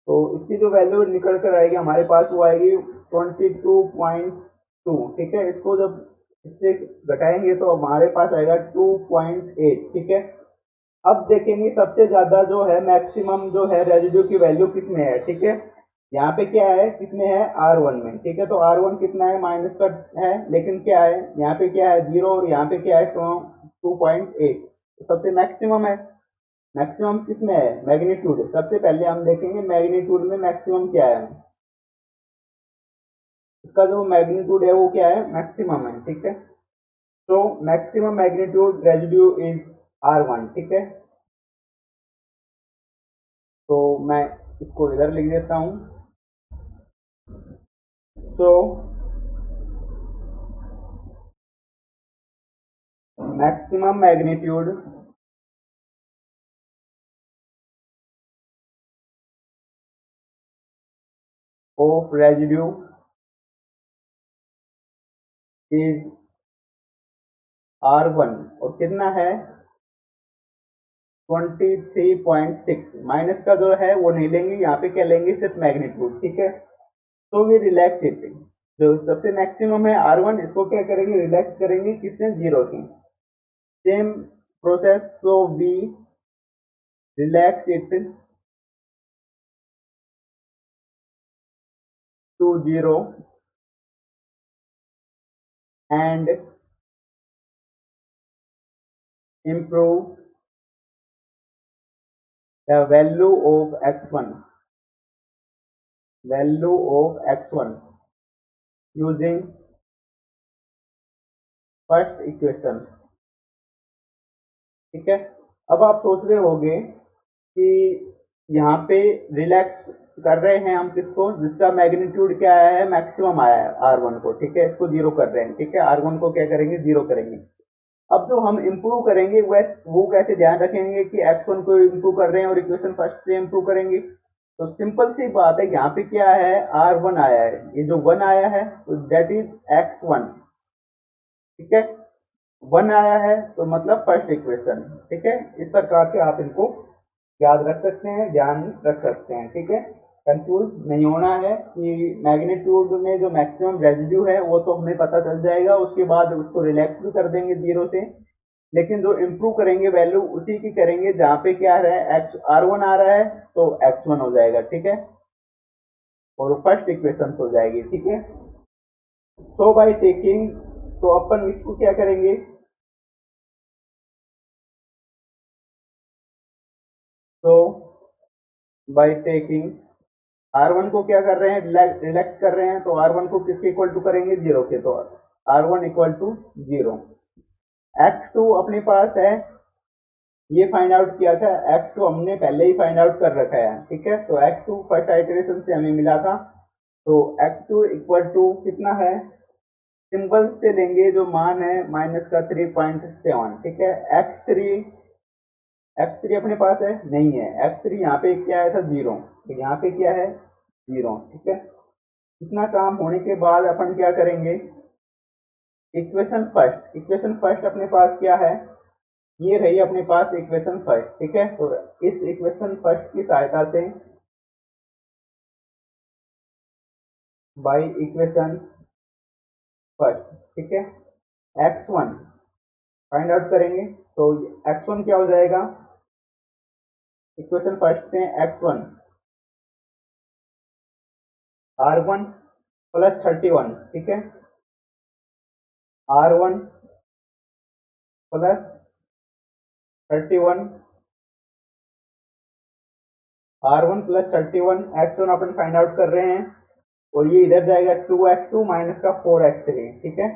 A: तो इसकी जो वैल्यू निकल कर आएगी हमारे पास, वो आएगी 22.2। ठीक है, इसको जब इससे घटाएंगे तो हमारे पास आएगा 2.8। ठीक है, अब देखेंगे सबसे ज्यादा जो है मैक्सिमम जो है रेजिड्यू की वैल्यू किसमें है, ठीक है। यहाँ पे क्या है, किसमें है, R1 में, ठीक है। तो R1 कितना है, माइनस का है, लेकिन क्या है यहाँ पे, क्या है, 0, और यहाँ पे क्या है, 2.8। तो सबसे मैक्सिमम है। मैक्सिमम किसमें है, मैग्नीट्यूड। सबसे पहले हम देखेंगे मैग्नीट्यूड में मैक्सिमम क्या है। इसका जो मैग्नीट्यूड है वो क्या है, मैक्सिमम है, ठीक है। तो maximum magnitude residue is R1, ठीक है। तो मैं इसको इधर लिख देता हूँ। तो maximum magnitude of residue is R1, और कितना है, 23.6। माइनस का जो है वो नहीं लेंगे, यहाँ पे क्या लेंगे, सिर्फ मैग्नीट्यूड, ठीक है। तो ये रिलैक्स शिफ्टिंग जो सबसे मैक्सिमम है R1, इसको क्या करेंगे, रिलैक्स करेंगे किसने, 0 से। Same process, so we relax it to 0 and improve the value of x1 using first equation, ठीक है। अब आप सोच रहे होंगे कि यहाँ पे रिलैक्स कर रहे हैं हम किसको, जिसका मैग्नीट्यूड क्या आया है, मैक्सिमम आया है R1 को, ठीक है। इसको 0 कर रहे हैं, ठीक है। R1 को क्या करेंगे, 0 करेंगे। अब जो हम इम्प्रूव करेंगे वो कैसे दैयान रखेंगे कि x1 को इम्प्रूव कर रहे हैं और इक्वेशन फर्स्ट से इम्प्रूव करेंगे। तो सिंपल सी बात है, यहाँ पे क्या है, R1 आया है, ये जो 1 आया है तो दैट इज x1, ठीक है। 1 आया है तो मतलब फर्स्ट इक्वेशन, ठीक है। इस प्रकार से आप इनको याद रख सकते हैं, ध्यान रख सकते हैं, ठीक है। कंफ्यूज नहीं होना है कि मैग्नीट्यूड में जो मैक्सिमम रेजिड्यू है वो तो हमें पता चल जाएगा, उसके बाद उसको रिलैक्स भी कर देंगे 0 से। लेकिन जो इम्प्रूव करेंगे वैल्यू उसी की करेंगे जहाँ पे क्या आ रहा है, एक्स R1 आ रहा है तो x1 हो जाएगा, ठीक है। और फर्स्ट इक्वेशन हो जाएगी, ठीक है। सो बाय टेकिंग, तो अपन इसको क्या करेंगे, तो बाय टेकिंग R1 को क्या कर रहे हैं, रिलैक्स कर रहे हैं, तो R1 को किसके इक्वल टू करेंगे, 0 के। तो R1 इक्वल टू 0। x2 अपने पास है, ये फाइंड आउट किया था, x2 हमने पहले ही फाइंड आउट कर रखा है, ठीक है। तो x2 फर्स्ट आइटरेशन से हमें मिला था। तो x2 इक्वल टू कितना है, सिंपल से लेंगे जो मान है माइनस का 3.7, ठीक है। x3 अपने पास है, नहीं है। x3 यहाँ पे क्या आया था, 0, तो यहाँ पे क्या है, 0, ठीक है। इतना काम होने के बाद अपन क्या करेंगे, इक्वेशन फर्स्ट अपने पास क्या है, ये रही अपने पास इक्वेशन फर्स्ट, ठीक है। तो इस इक्वेशन फर्स्ट की सहायता से बाई इक्वेशन फर्स्ट, ठीक है, x1 फाइंड आउट करेंगे। तो x1 क्या हो जाएगा, इक्वेशन फर्स्ट से x1 R1 प्लस 31, ठीक है। R1 plus 31, R1 plus 31, x1 अपन फाइंड आउट कर रहे हैं, और ये इधर जाएगा 2x2 माइनस का 4x3, ठीक है,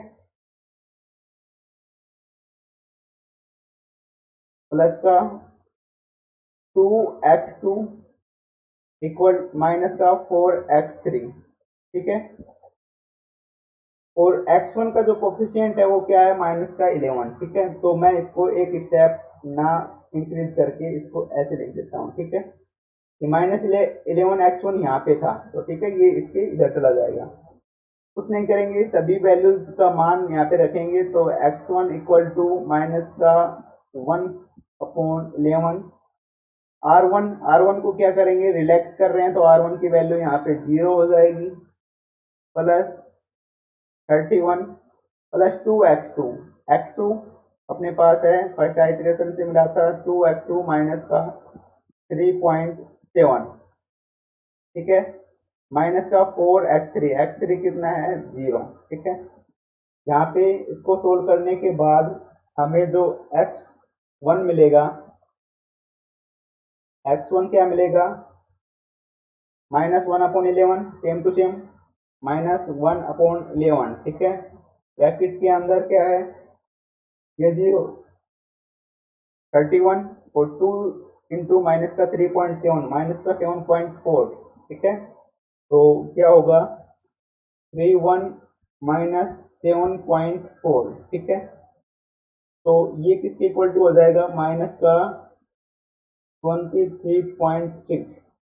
A: प्लस का 2x2 इक्वल माइनस का 4x3, ठीक है। और x1 का जो कोफिशिएंट है वो क्या है, माइनस का 11, ठीक है। तो मैं इसको एक स्टेप ना इंक्रीज करके इसको ऐसे लिख देता हूँ, ठीक है। कि माइनस 11 x1 यहाँ पे था, तो ठीक है, ये इसके इधर चला जाएगा। कुछ नहीं करेंगे, सभी वैल्यूज का मान यहाँ पे रखेंगे। तो x1 इक्वल टू माइनस का 1/11। R1 को क्या करेंगे, रिलैक्स कर रहे हैं, तो R1 की वैल्यू यहाँ पे 0 हो जाएगी, प्लस 31 प्लस 2x2, x2 अपने पास है, फर्स्ट आइटरेशन से मिला था 2x2 माइनस का 3.7, ठीक है, माइनस का 4x3, x3 कितना है 0, ठीक है। यहाँ पे इसको सोल्व करने के बाद हमें जो x1 मिलेगा, x1 क्या मिलेगा, -1/11, सेम टू सेम -1/11, ठीक है। ब्रैकेट के अंदर क्या है, ये 0 31 और 2 इंटू माइनस का 3.7 माइनस का 7.4, ठीक है। तो क्या होगा 31 माइनस 7.4, ठीक है। तो ये किसके इक्वल टू हो जाएगा, माइनस का 23.6,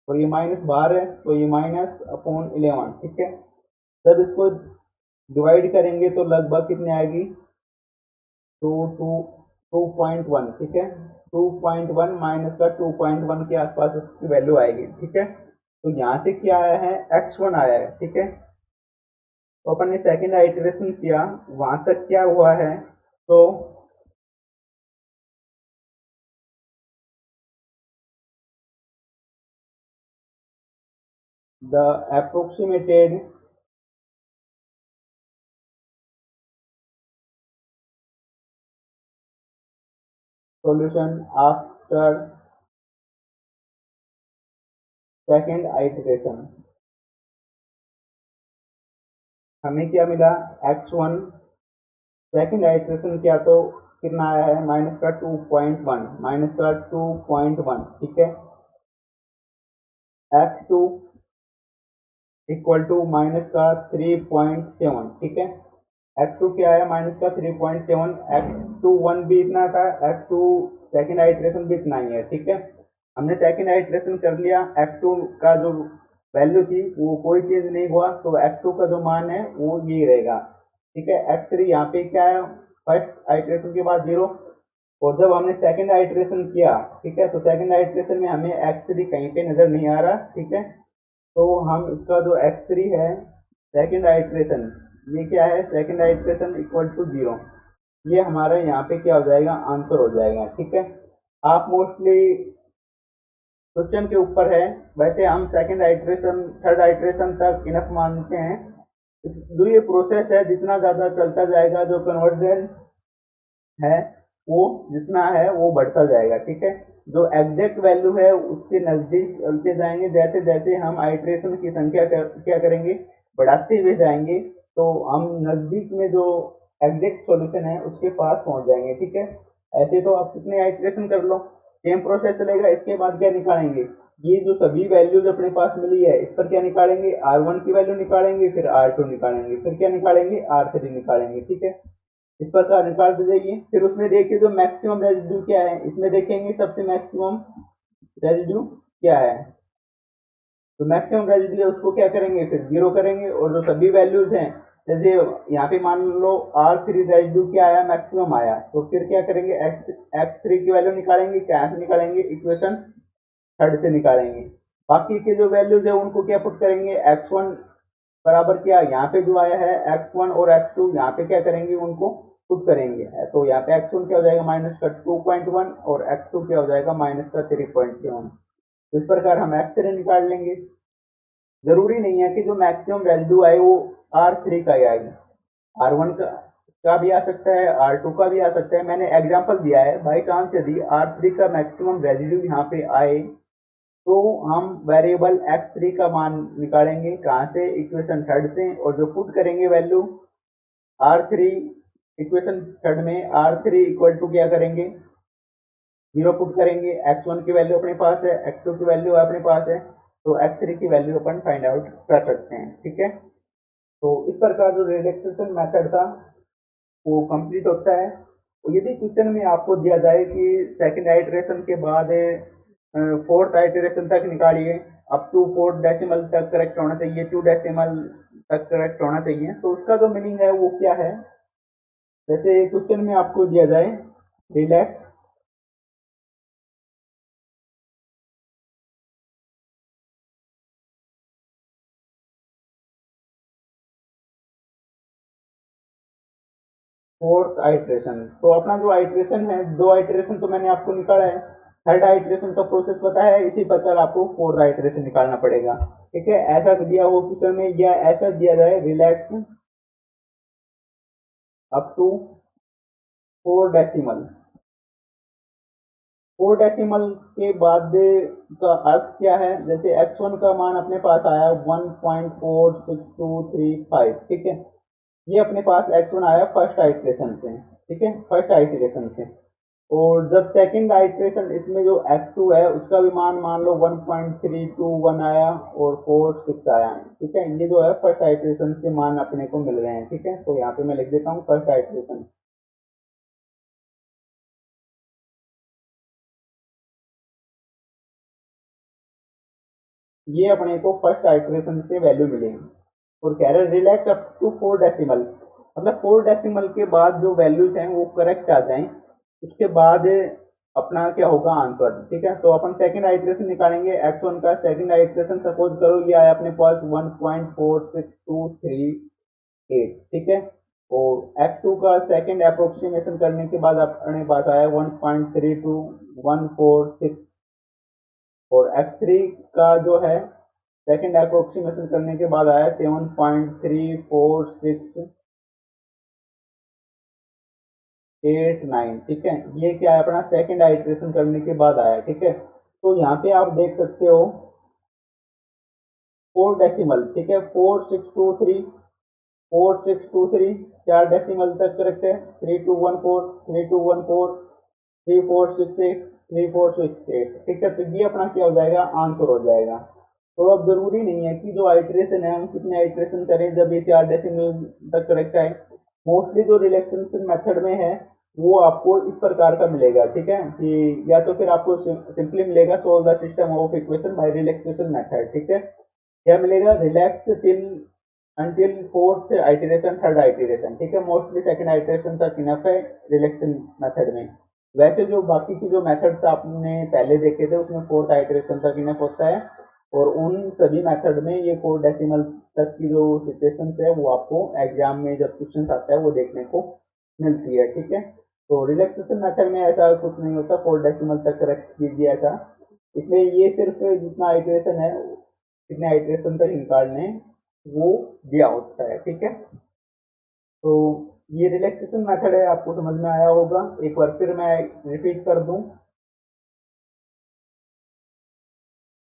A: और ये माइनस बाहर है तो ये -11, ठीक है। जब इसको डिवाइड करेंगे तो लगभग कितने आएगी, 2.1, ठीक है। 2.1 माइनस का 2.1 के आसपास इसकी वैल्यू आएगी, ठीक है। तो यहाँ से क्या आया है, x1 आया है, ठीक है। तो अपन ने सेकेंड आइटरेशन किया, वहां तक क्या हुआ है, तो the approximated solution after second iteration, हमें क्या मिला, x1 सेकेंड आइटरेशन किया तो कितना आया है, माइनस का 2.1, माइनस का 2.1, ठीक है। x2 इक्वल टू माइनस का 3.7, ठीक है। x2 क्या है, माइनस का 3.7, x2 भी इतना था, x2 सेकेंड आइटरेशन भी इतना ही है, ठीक है। हमने सेकेंड आइटरेशन कर लिया, x2 का जो वैल्यू थी वो कोई चेंज नहीं हुआ, तो x2 का जो मान है वो ये रहेगा, ठीक है। x3 यहाँ पे क्या है, फर्स्ट आइटरेशन के बाद 0, और जब हमने सेकेंड आइटरेशन किया, ठीक है, तो सेकेंड आइटरेशन में हमें x3 कहीं पे नजर नहीं आ रहा, ठीक है। तो हम इसका जो x3 है सेकेंड आइटरेशन, ये क्या है, सेकेंड आइटरेशन इक्वल टू 0, ये हमारा यहाँ पे क्या हो जाएगा, आंसर हो जाएगा, ठीक है। आप मोस्टली क्वेश्चन के ऊपर है, वैसे हम सेकेंड आइटरेशन थर्ड आइटरेशन तक इनफ मानते हैं। जो ये प्रोसेस है जितना ज्यादा चलता जाएगा, जो कन्वर्जन है वो जितना है वो बढ़ता जाएगा, ठीक है। जो एग्जैक्ट वैल्यू है उसके नजदीक चलते जाएंगे, जैसे जैसे हम आइटरेशन की संख्या क्या करेंगे, बढ़ाते हुए जाएंगे, तो हम नजदीक में जो एग्जैक्ट सॉल्यूशन है उसके पास पहुंच जाएंगे, ठीक है। ऐसे तो आप कितने आइटरेशन कर लो, सेम प्रोसेस चलेगा। इसके बाद क्या निकालेंगे, ये जो सभी वैल्यूज अपने पास मिली है इस पर क्या निकालेंगे, R1 की वैल्यू निकालेंगे, फिर R2 निकालेंगे, फिर क्या निकालेंगे, R3 निकालेंगे, ठीक है। इस प्रकार निकाल दीजिए। फिर उसमें देखिए जो मैक्सिमम रेजिड्यू क्या है, इसमें देखेंगे सबसे मैक्सिमम रेजिड्यू क्या है, तो मैक्सिमम रेजिड्यू उसको क्या करेंगे, फिर 0 करेंगे, और जो सभी वैल्यूज हैं, जैसे यहाँ पे मान लो R3 रेजिड्यू क्या आया, मैक्सिमम आया, तो फिर क्या करेंगे, x3 की वैल्यू निकालेंगे, क्या से निकालेंगे, इक्वेशन थर्ड से निकालेंगे। बाकी के जो वैल्यूज है उनको क्या पुट करेंगे, x1 बराबर क्या, यहाँ पे जो आया है x1 और x2, यहाँ पे क्या करेंगे, उनको पुट करेंगे, तो यहाँ पे x1 क्या हो जाएगा, माइनस का 2.1, और x2 क्या हो जाएगा, माइनस का 3.7। इस प्रकार हम x3 निकाल लेंगे। जरूरी नहीं है कि जो मैक्सिमम वैल्यू आए वो R3 का ही आएगी, R1 का भी आ सकता है, R2 का भी आ सकता है। मैंने एग्जांपल दिया है, बाई चांस यदि R3 का मैक्सिमम रेजिड्यू यहाँ पे आए तो हम वेरिएबल x3 का मान निकालेंगे, कहाँ से, इक्वेशन थर्ड से, और जो पुट करेंगे वैल्यू R3, इक्वेशन थर्ड में R3 इक्वल टू क्या करेंगे, 0 पुट करेंगे, x1 की वैल्यू अपने पास है, x2 की वैल्यू अपने पास है, तो x3 की वैल्यू अपन फाइंड आउट कर सकते हैं, ठीक है। तो इस प्रकार जो रिलैक्सेशन मेथड था वो कंप्लीट होता है। तो यदि क्वेश्चन में आपको दिया जाए कि सेकंड आइटरेशन के बाद फोर्थ आइटरेशन तक निकालिए, अप टू फोर्थ डेसिमल तक करेक्ट होना चाहिए, 2 डेसिमल तक करेक्ट होना चाहिए, तो उसका जो मीनिंग है वो क्या है, जैसे क्वेश्चन में आपको दिया जाए रिलैक्स फोर्थ आइट्रेशन। तो अपना जो आइट्रेशन है, दो आइट्रेशन तो मैंने आपको निकाला है, थर्ड आइट्रेशन का प्रोसेस पता है, इसी प्रकार आपको फोर्थ आइट्रेशन निकालना पड़ेगा। ठीक है, ऐसा दिया हो क्वेश्चन में या ऐसा दिया जाए relax up to 4 decimal. 4 decimal के बाद का अर्थ क्या है, जैसे x1 का मान अपने पास आया 1.46235, ठीक है, ये अपने पास x1 आया फर्स्ट आइट्रेशन से, ठीक है, फर्स्ट आइट्रेशन से। और जब सेकंड आइट्रेशन इसमें जो x2 है उसका भी मान मान लो 1.321 आया और 46 आया, ठीक है, ये जो है फर्स्ट आइट्रेशन से मान अपने को मिल रहे हैं। ठीक है, तो यहाँ पे मैं लिख देता हूँ फर्स्ट आइट्रेशन। ये अपने को फर्स्ट आइट्रेशन से वैल्यू मिलेगी। और कह रहे रिलैक्स अप टू 4 डेसिमल, मतलब 4 डेसिमल के बाद जो वैल्यूज हैं वो करेक्ट आ जाएं, उसके बाद अपना क्या होगा आंसर। ठीक है, तो अपन सेकंड आइट्रेशन निकालेंगे x1 का। सेकंड आइट्रेशन सपोज करो ये आया अपने पास 1.46238, ठीक है, और x2 का सेकंड अप्रोक्सीमेशन करने के बाद अपने पास आया 1.32146, और x3 का जो है सेकंड अप्रोक्सीमेशन करने के बाद आया 7.34689, ठीक है, ये क्या है अपना सेकंड आइट्रेशन करने के बाद आया। ठीक है, तो यहाँ पे आप देख सकते हो 4 डेसिमल, ठीक है, 4623 4 डेसिमल तक करेक्ट है, 3214 ठीक है, तो ये अपना क्या हो जाएगा आंसर हो जाएगा। तो अब जरूरी नहीं है कि जो आइट्रेशन है हम कितने आइट्रेशन करें जब ये 4 डेसिमल तक करेक्ट आए। मोस्टली जो रिलैक्सेशन मेथड में है वो आपको इस प्रकार का मिलेगा, ठीक है, कि या तो फिर आपको सिंपली मिलेगा solve the system of equation by relaxation method, ठीक है, या मिलेगा relax till until fourth iteration third iteration, ठीक है, मोस्टली सेकंड आइटरेशन तक इनफ है रिलैक्सेशन मेथड में। वैसे जो बाकी की जो मेथड्स आपने पहले देखे थे उसमें फोर्थ आइटरेशन तक इनफ होता है, और उन सभी मेथड में ये 4 डेसिमल तक की जो सिचुएशन है वो आपको एग्जाम में जब क्वेश्चन आता है वो देखने को मिलती है। ठीक है, तो रिलैक्सेशन मेथड में ऐसा कुछ नहीं होता, 4 डेसिमल तक करेक्ट कीजिए ऐसा, इसमें ये सिर्फ जितना आइटरेशन है कितने आइटरेशन तक निकालने वो दिया होता है। ठीक है, तो ये रिलैक्सेशन मेथड है, आपको समझ में आया होगा। एक बार फिर मैं रिपीट कर दूं,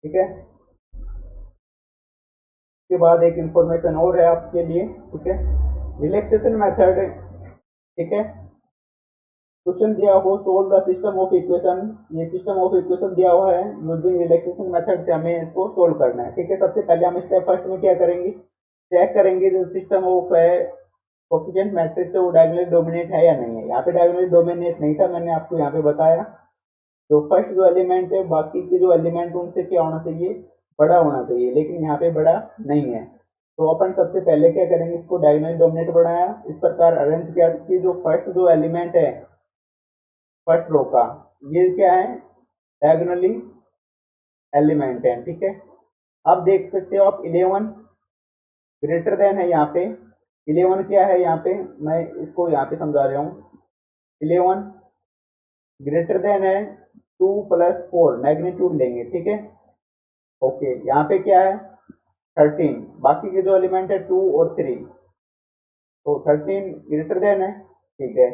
A: ठीक है, के बाद एक इंफॉर्मेशन और है आपके लिए। ठीक है, रिलैक्सेशन मेथड, ठीक है, क्वेश्चन दिया हो solve the system of equation, ये सिस्टम ऑफ इक्वेशन दिया हुआ है, यूजिंग रिलैक्सेशन मेथड से हमें इसको सोल्व करना है। ठीक है, सबसे पहले हम स्टेप फर्स्ट में क्या करेंगे, चेक करेंगे जो सिस्टम ऑफ है कोफिशिएंट मैट्रिक्स है वो डायगोनली डोमिनेट है या नहीं है। यहाँ पे डायगोनली डोमिनेट नहीं था, मैंने आपको यहाँ पे बताया। तो फर्स्ट जो एलिमेंट है बाकी के जो एलिमेंट उनसे क्या होना चाहिए, बड़ा होना चाहिए, लेकिन यहाँ पे बड़ा नहीं है। तो अपन सबसे पहले क्या करेंगे, इसको डायगोनली डोमिनेट बनाया, इस प्रकार अरेंज किया कि जो फर्स्ट जो एलिमेंट है फर्स्ट रो का ये क्या है डायगोनली एलिमेंट है। ठीक है, अब देख सकते हो आप 11 ग्रेटर देन है, यहाँ पे 11 क्या है, यहाँ पे मैं इसको यहाँ पे समझा रहा हूँ, 11 ग्रेटर देन है 2+4 मैग्नीट्यूड लेंगे। ठीक है, ओके, यहाँ पे क्या है 13, बाकी के जो एलिमेंट है 2 और 3, तो 13 ग्रेटर देन है, ठीक है,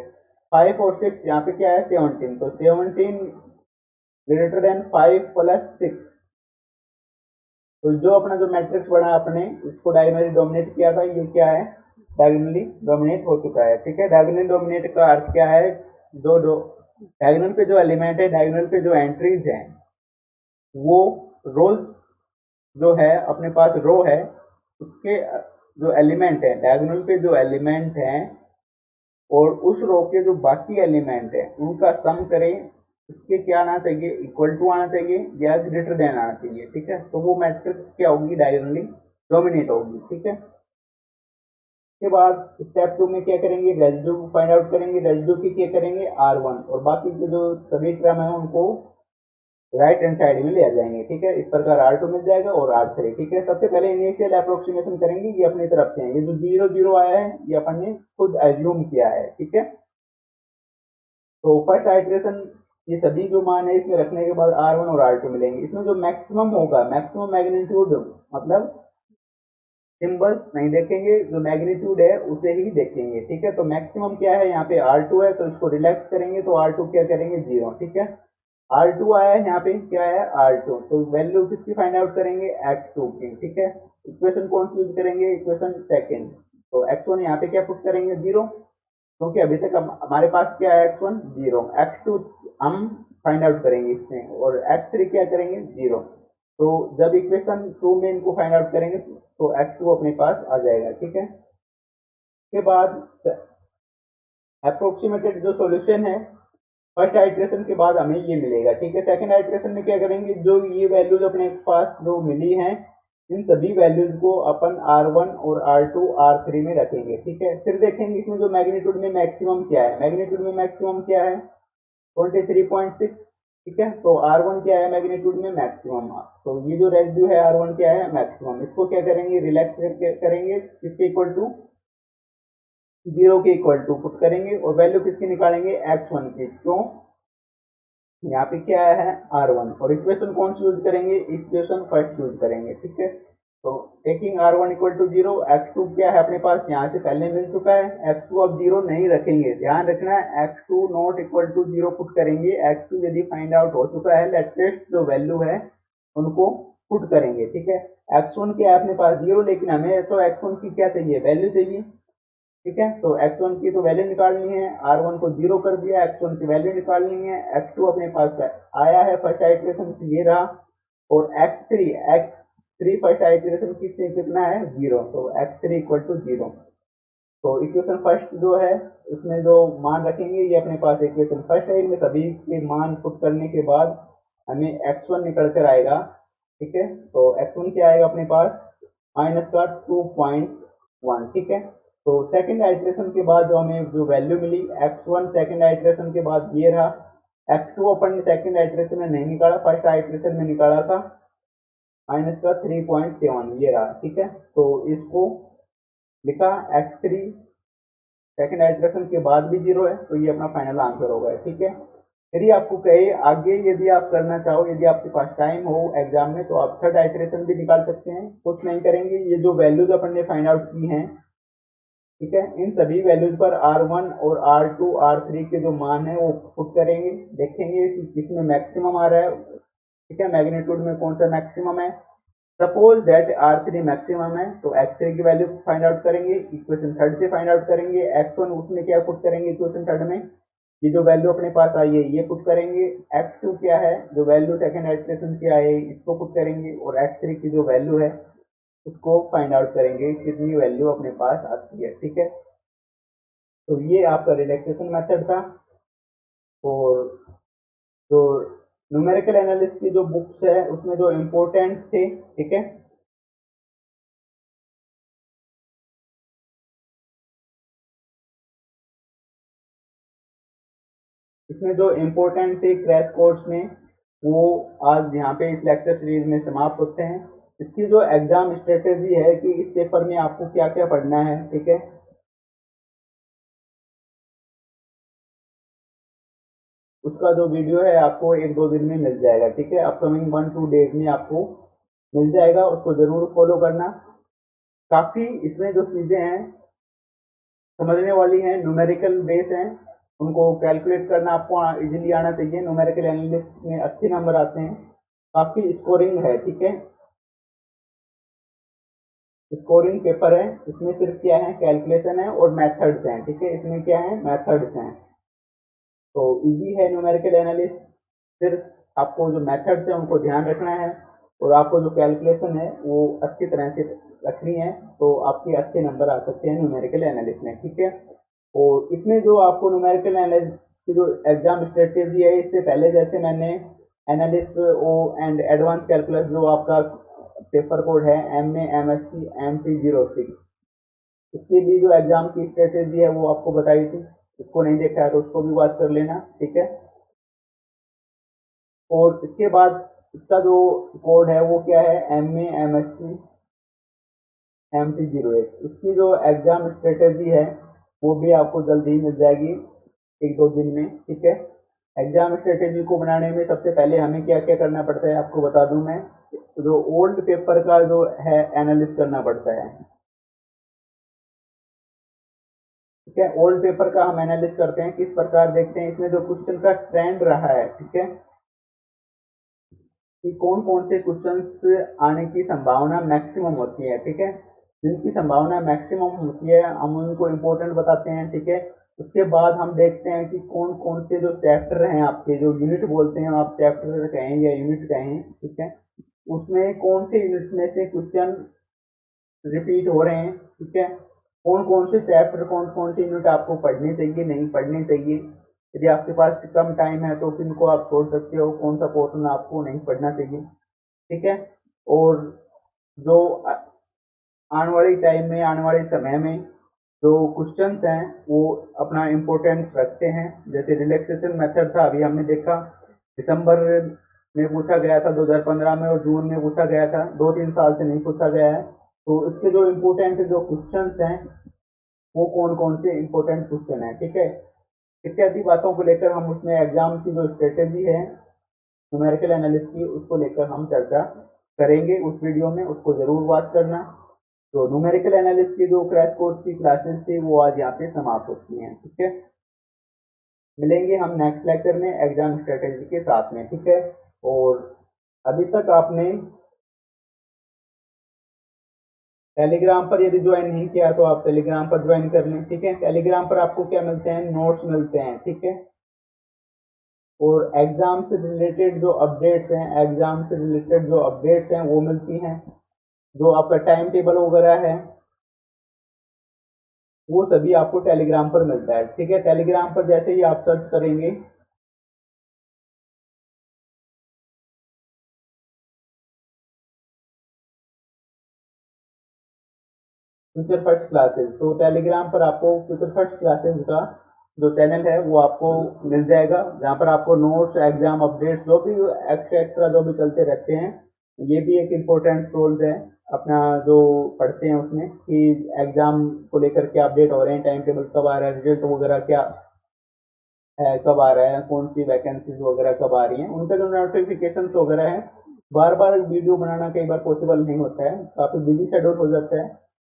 A: 5 और 6 यहाँ पे क्या है 17, तो 17 ग्रेटर देन 5+6। तो जो अपना जो मैट्रिक्स बना अपने इसको डायगोनली डोमिनेट किया था, ये क्या है डायगोनली डोमिनेट हो चुका है। ठीक है, डायगोनली डोमिनेट का अर्थ क्या है, जो जो डायगोनल पे जो एलिमेंट है, डायगोनल पे जो एंट्रीज हैं वो रोज जो है अपने पास रो है उसके जो एलिमेंट है डायगोनल पे जो एलिमेंट है और उस रो के जो बाकी एलिमेंट है उनका सम करें, उसके क्या आना चाहिए इक्वल टू आना चाहिए या ग्रेटर देन आना चाहिए। ठीक है, तो वो मैट्रिक्स क्या होगी डायगोनली डोमिनेट होगी। ठीक है, के बाद स्टेप 2 में क्या करेंगे, रेजिड्यू को फाइंड आउट करेंगे, रेजिड्यू की क्या करेंगे R1, और बाकी के जो सभी क्रम है उनको राइट हैंड साइड में ले आ जाएंगे। ठीक है, इस प्रकार R2 मिल जाएगा और R3। ठीक है, सबसे पहले इनिशियल अप्रोक्सीमेशन करेंगे, ये अपनी तरफ से है, ये जो 0 0 आया है ये अपन ने खुद एज्यूम किया है। ठीक है, तो फर्स्ट आइटरेशन ये सभी जो मान है इसमें रखने के बाद R1 और R2 मिलेंगे। इसमें जो मैक्सिमम होगा, मैक्सिमम मैग्नीट्यूड मतलब सिंबल्स नहीं देखेंगे, जो मैग्नीट्यूड है उसे ही देखेंगे। ठीक है, तो मैक्सिमम क्या है, यहाँ पे R2 है तो इसको रिलैक्स करेंगे तो R2 क्या करेंगे, 0। ठीक है, R2 आया है, यहाँ पे क्या है R2, तो वैल्यू किसकी फाइंड आउट करेंगे, X2 की। ठीक है, इक्वेशन कौन सी यूज करेंगे, इक्वेशन सेकेंड। तो X1 यहाँ पे क्या पुट करेंगे, 0, क्योंकि अभी तक हमारे पास क्या है X1 0, X2 हम फाइंड आउट करेंगे इसमें, और X3 क्या करेंगे, 0। तो जब इक्वेशन 2 में इनको फाइंड आउट करेंगे तो X2 अपने पास आ जाएगा। ठीक है, के बाद अप्रोक्सीमेटेड जो सॉल्यूशन है फर्स्ट आइट्रेशन के बाद हमें ये मिलेगा। ठीक है, सेकंड आइट्रेशन में क्या करेंगे, जो ये वैल्यूज अपने पास जो मिली हैं इन सभी वैल्यूज को अपन R1 और R2 R3 में रखेंगे। ठीक है, फिर देखेंगे इसमें जो मैग्नीट्यूड में मैक्सिमम क्या है, मैग्नीट्यूड में मैक्सिमम क्या है, 23.6। ठीक है, तो R1 क्या है मैग्नीट्यूड में मैक्सिमम, तो ये जो रेसिड्यू है R1 क्या है मैक्सिमम, इसको क्या करेंगे, रिलैक्स करके करेंगे, किसके इक्वल टू, 0 के इक्वल टू पुट करेंगे, और वैल्यू किसकी निकालेंगे, X1 की। क्यों, यहाँ पे क्या है R1, और इक्वेशन कौन सी यूज करेंगे, इक्वेशन फर्स्ट यूज करेंगे। ठीक है, तो taking R1 equal to 0, X2 क्या है अपने पास यहाँ से पहले मिल चुका है, X2 अब 0 नहीं रखेंगे, ध्यान रखना है, X2 not equal to 0 put करेंगे। X2 यदि फाइंड आउट हो चुका है, लेटेस्ट जो वैल्यू है उनको पुट करेंगे। ठीक है, X1 क्या है अपने पास 0, लेकिन हमें तो X1 की क्या चाहिए, वैल्यू चाहिए। ठीक है, तो X1 की तो वैल्यू निकालनी है, R1 को 0 कर दिया, X1 की वैल्यू निकालनी है, X2 अपने पास आया है फर्स्ट आइटरेशन से, ये रहा, और X3 फर्स्ट आइटरेशन की कितना है, 0, तो X3 इक्वल टू 0। तो इक्वेशन फर्स्ट जो है उसमें जो मान रखेंगे ये अपने पास इक्वेशन फर्स्ट है, इनमें सभी के मान पुट करने के बाद हमें X1 निकल कर आएगा। ठीक है, तो X1 क्या आएगा अपने पास, माइनस का 2.1। ठीक है, तो सेकंड आइटरेशन के बाद जो हमें जो वैल्यू मिली X1 सेकंड आइटरेशन के बाद ये रहा, X2 अपन ने सेकंड आइटरेशन में नहीं निकाला, फर्स्ट आइटरेशन में निकाला था, माइनस का 3.7 ये रहा। ठीक है, तो इसको लिखा X3 सेकंड आइटरेशन के बाद भी 0 है, तो ये अपना फाइनल आंसर होगा। ठीक है, यदि आपको कहे आगे यदि आप करना चाहो, यदि आपके पास टाइम हो एग्जाम में, तो आप थर्ड आइटरेशन भी निकाल सकते हैं, कुछ नहीं करेंगे, ये जो वैल्यूज अपन ने फाइंड आउट की हैं, ठीक है, इन सभी वैल्यूज पर R1 और R2 R3 के जो मान है वो पुट करेंगे, देखेंगे कि किसमें मैक्सिमम आ रहा है। ठीक है, मैग्नीट्यूड में कौन सा मैक्सिमम है, सपोज दैट R3 मैक्सिमम है तो X3 की वैल्यू फाइंड आउट करेंगे, इक्वेशन थर्ड से फाइंड आउट करेंगे, X1 उसमें क्या पुट करेंगे, इक्वेशन थर्ड में ये जो वैल्यू अपने पास आई है ये पुट करेंगे, X2 क्या है जो वैल्यू सेकंड इक्वेशन की आई है इसको पुट करेंगे, और X3 की जो वैल्यू है उसको फाइंड आउट करेंगे कितनी वैल्यू अपने पास आती है। ठीक है, तो ये आपका रिलैक्सेशन मेथड था, और जो न्यूमेरिकल एनालिसिस की जो बुक्स है उसमें जो इम्पोर्टेंट थे, ठीक है, इसमें जो इम्पोर्टेंट थे क्रैश कोर्स में वो आज यहाँ पे इस लेक्चर सीरीज में समाप्त होते हैं। इसकी जो एग्जाम स्ट्रेटेजी है कि इस पेपर में आपको क्या क्या पढ़ना है, ठीक है, उसका जो वीडियो है आपको एक दो दिन में मिल जाएगा। ठीक है, अपकमिंग 1-2 डेज में आपको मिल जाएगा, उसको जरूर फॉलो करना। काफी इसमें जो चीजें हैं समझने वाली हैं, न्यूमेरिकल बेस हैं, उनको कैलकुलेट करना आपको इजीली आना चाहिए। न्यूमेरिकल एनालिसिस में अच्छे नंबर आते हैं, काफी स्कोरिंग है। ठीक है, स्कोरिंग पेपर है, इसमें सिर्फ क्या है कैलकुलेशन है और मेथड्स हैं। ठीक है, इसमें क्या है मेथड्स हैं, तो इजी है न्यूमेरिकल एनालिसिस। सिर्फ आपको जो मेथड्स हैं उनको ध्यान रखना है, और आपको जो कैलकुलेशन है वो अच्छी तरह से रखनी है, तो आपके अच्छे नंबर आ सकते हैं न्यूमेरिकल एनालिसिस में। ठीक है, और इसमें जो आपको न्यूमेरिकल एनालिसिस की जो एग्जाम स्ट्रेटेजी है, इससे पहले जैसे मैंने analyst O and advance calculus जो आपका पेपर कोड है MA MSc MT06, इसके लिए जो एग्जाम की स्ट्रेटेजी है वो आपको बताई थी, उसको नहीं देखा है तो उसको भी बात कर लेना। ठीक है, और इसके बाद इसका जो कोड है वो क्या है, MAMSC MC08। इसकी जो एग्जाम स्ट्रेटेजी है वो भी आपको जल्दी ही मिल जाएगी, एक दो दिन में, ठीक है। एग्जाम स्ट्रेटेजी को बनाने में सबसे पहले हमें क्या क्या करना पड़ता है आपको बता दूं मैं। जो ओल्ड पेपर का जो है एनालिसिस करना पड़ता है, ठीक है। ओल्ड पेपर का हम एनालिसिस करते हैं, किस प्रकार देखते हैं इसमें जो क्वेश्चन का ट्रेंड रहा है, ठीक है, कि कौन कौन से क्वेश्चंस आने की संभावना मैक्सिमम होती है, ठीक है। जिनकी संभावना मैक्सिमम होती है हम उनको इम्पोर्टेंट बताते हैं, ठीक है। उसके बाद हम देखते हैं कि कौन कौन से जो चैप्टर हैं आपके, जो यूनिट बोलते हैं आप, चैप्टर कहें या यूनिट कहें, ठीक है, उसमें कौन से यूनिट में से क्वेश्चन रिपीट हो रहे हैं, ठीक है। कौन कौन से चैप्टर, कौन कौन से यूनिट आपको पढ़ने चाहिए, नहीं पढ़ने चाहिए। यदि आपके पास कम टाइम है तो फिर को आप छोड़ सकते हो, कौन सा पोर्शन आपको नहीं पढ़ना चाहिए, ठीक है। और जो आने वाले टाइम में, आने वाले समय में जो क्वेश्चंस हैं वो अपना इम्पोर्टेंस रखते हैं। जैसे रिलैक्सेशन मेथड था, अभी हमने देखा दिसंबर में पूछा गया था 2015 में, और जून में पूछा गया था, 2-3 साल से नहीं पूछा गया है। तो इसके जो इम्पोर्टेंट जो क्वेश्चंस हैं वो कौन कौन से इम्पोर्टेंट क्वेश्चन है, ठीक है। इत्यादि बातों को लेकर हम उसमें एग्जाम की जो स्ट्रेटेजी है न्यूमेरिकल एनालिसिस की, उसको लेकर हम चर्चा करेंगे उस वीडियो में, उसको जरूर वॉच करना। तो न्यूमेरिकल एनालिसिस की जो क्रैश कोर्स की क्लासेस थी वो आज यहाँ पे समाप्त होती हैं, ठीक है। मिलेंगे हम नेक्स्ट लेक्चर में एग्जाम स्ट्रेटेजी के साथ में, ठीक है। और अभी तक आपने टेलीग्राम पर यदि ज्वाइन नहीं किया तो आप टेलीग्राम पर ज्वाइन कर लें, ठीक है। टेलीग्राम पर आपको क्या मिलते हैं, नोट्स मिलते हैं, ठीक है। और एग्जाम से रिलेटेड जो अपडेट्स हैं, एग्जाम से रिलेटेड जो अपडेट्स हैं वो मिलती हैं। जो आपका टाइम टेबल वगैरह है वो सभी आपको टेलीग्राम पर मिलता है, ठीक है। टेलीग्राम पर जैसे ही आप सर्च करेंगे फ्यूचर फर्स्ट क्लासेस, तो टेलीग्राम पर आपको फ्यूचर फर्स्ट क्लासेस का जो चैनल है वो आपको मिल जाएगा, जहाँ पर आपको नोट्स, एग्जाम अपडेट्स, जो भी एक्स्ट्रा एक्स्ट्रा जो भी चलते रहते हैं, ये भी एक इम्पोर्टेंट रोल है अपना जो पढ़ते हैं उसमें, कि एग्जाम को लेकर क्या अपडेट हो रहे हैं, टाइम टेबल कब आ रहा है, रिजल्ट वगैरह क्या है, कब आ रहा है, कौन सी वैकेंसीज वगैरह कब आ रही हैं, उनका जो नोटिफिकेशन वगैरह है। बार बार वीडियो बनाना कई बार पॉसिबल नहीं होता है, काफ़ी बिजी शेड्यूल हो जाता है,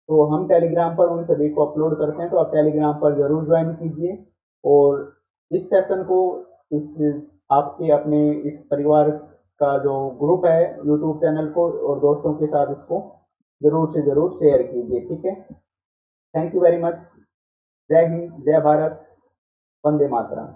A: तो हम टेलीग्राम पर उन सभी को अपलोड करते हैं, तो आप टेलीग्राम पर जरूर ज्वाइन कीजिए। और इस सेशन को, इस आपके अपने इस परिवार का जो ग्रुप है यूट्यूब चैनल को, और दोस्तों के साथ इसको जरूर से जरूर शेयर कीजिए, ठीक है। Thank you very much. जय हिंद, जय भारत, वंदे मातरम।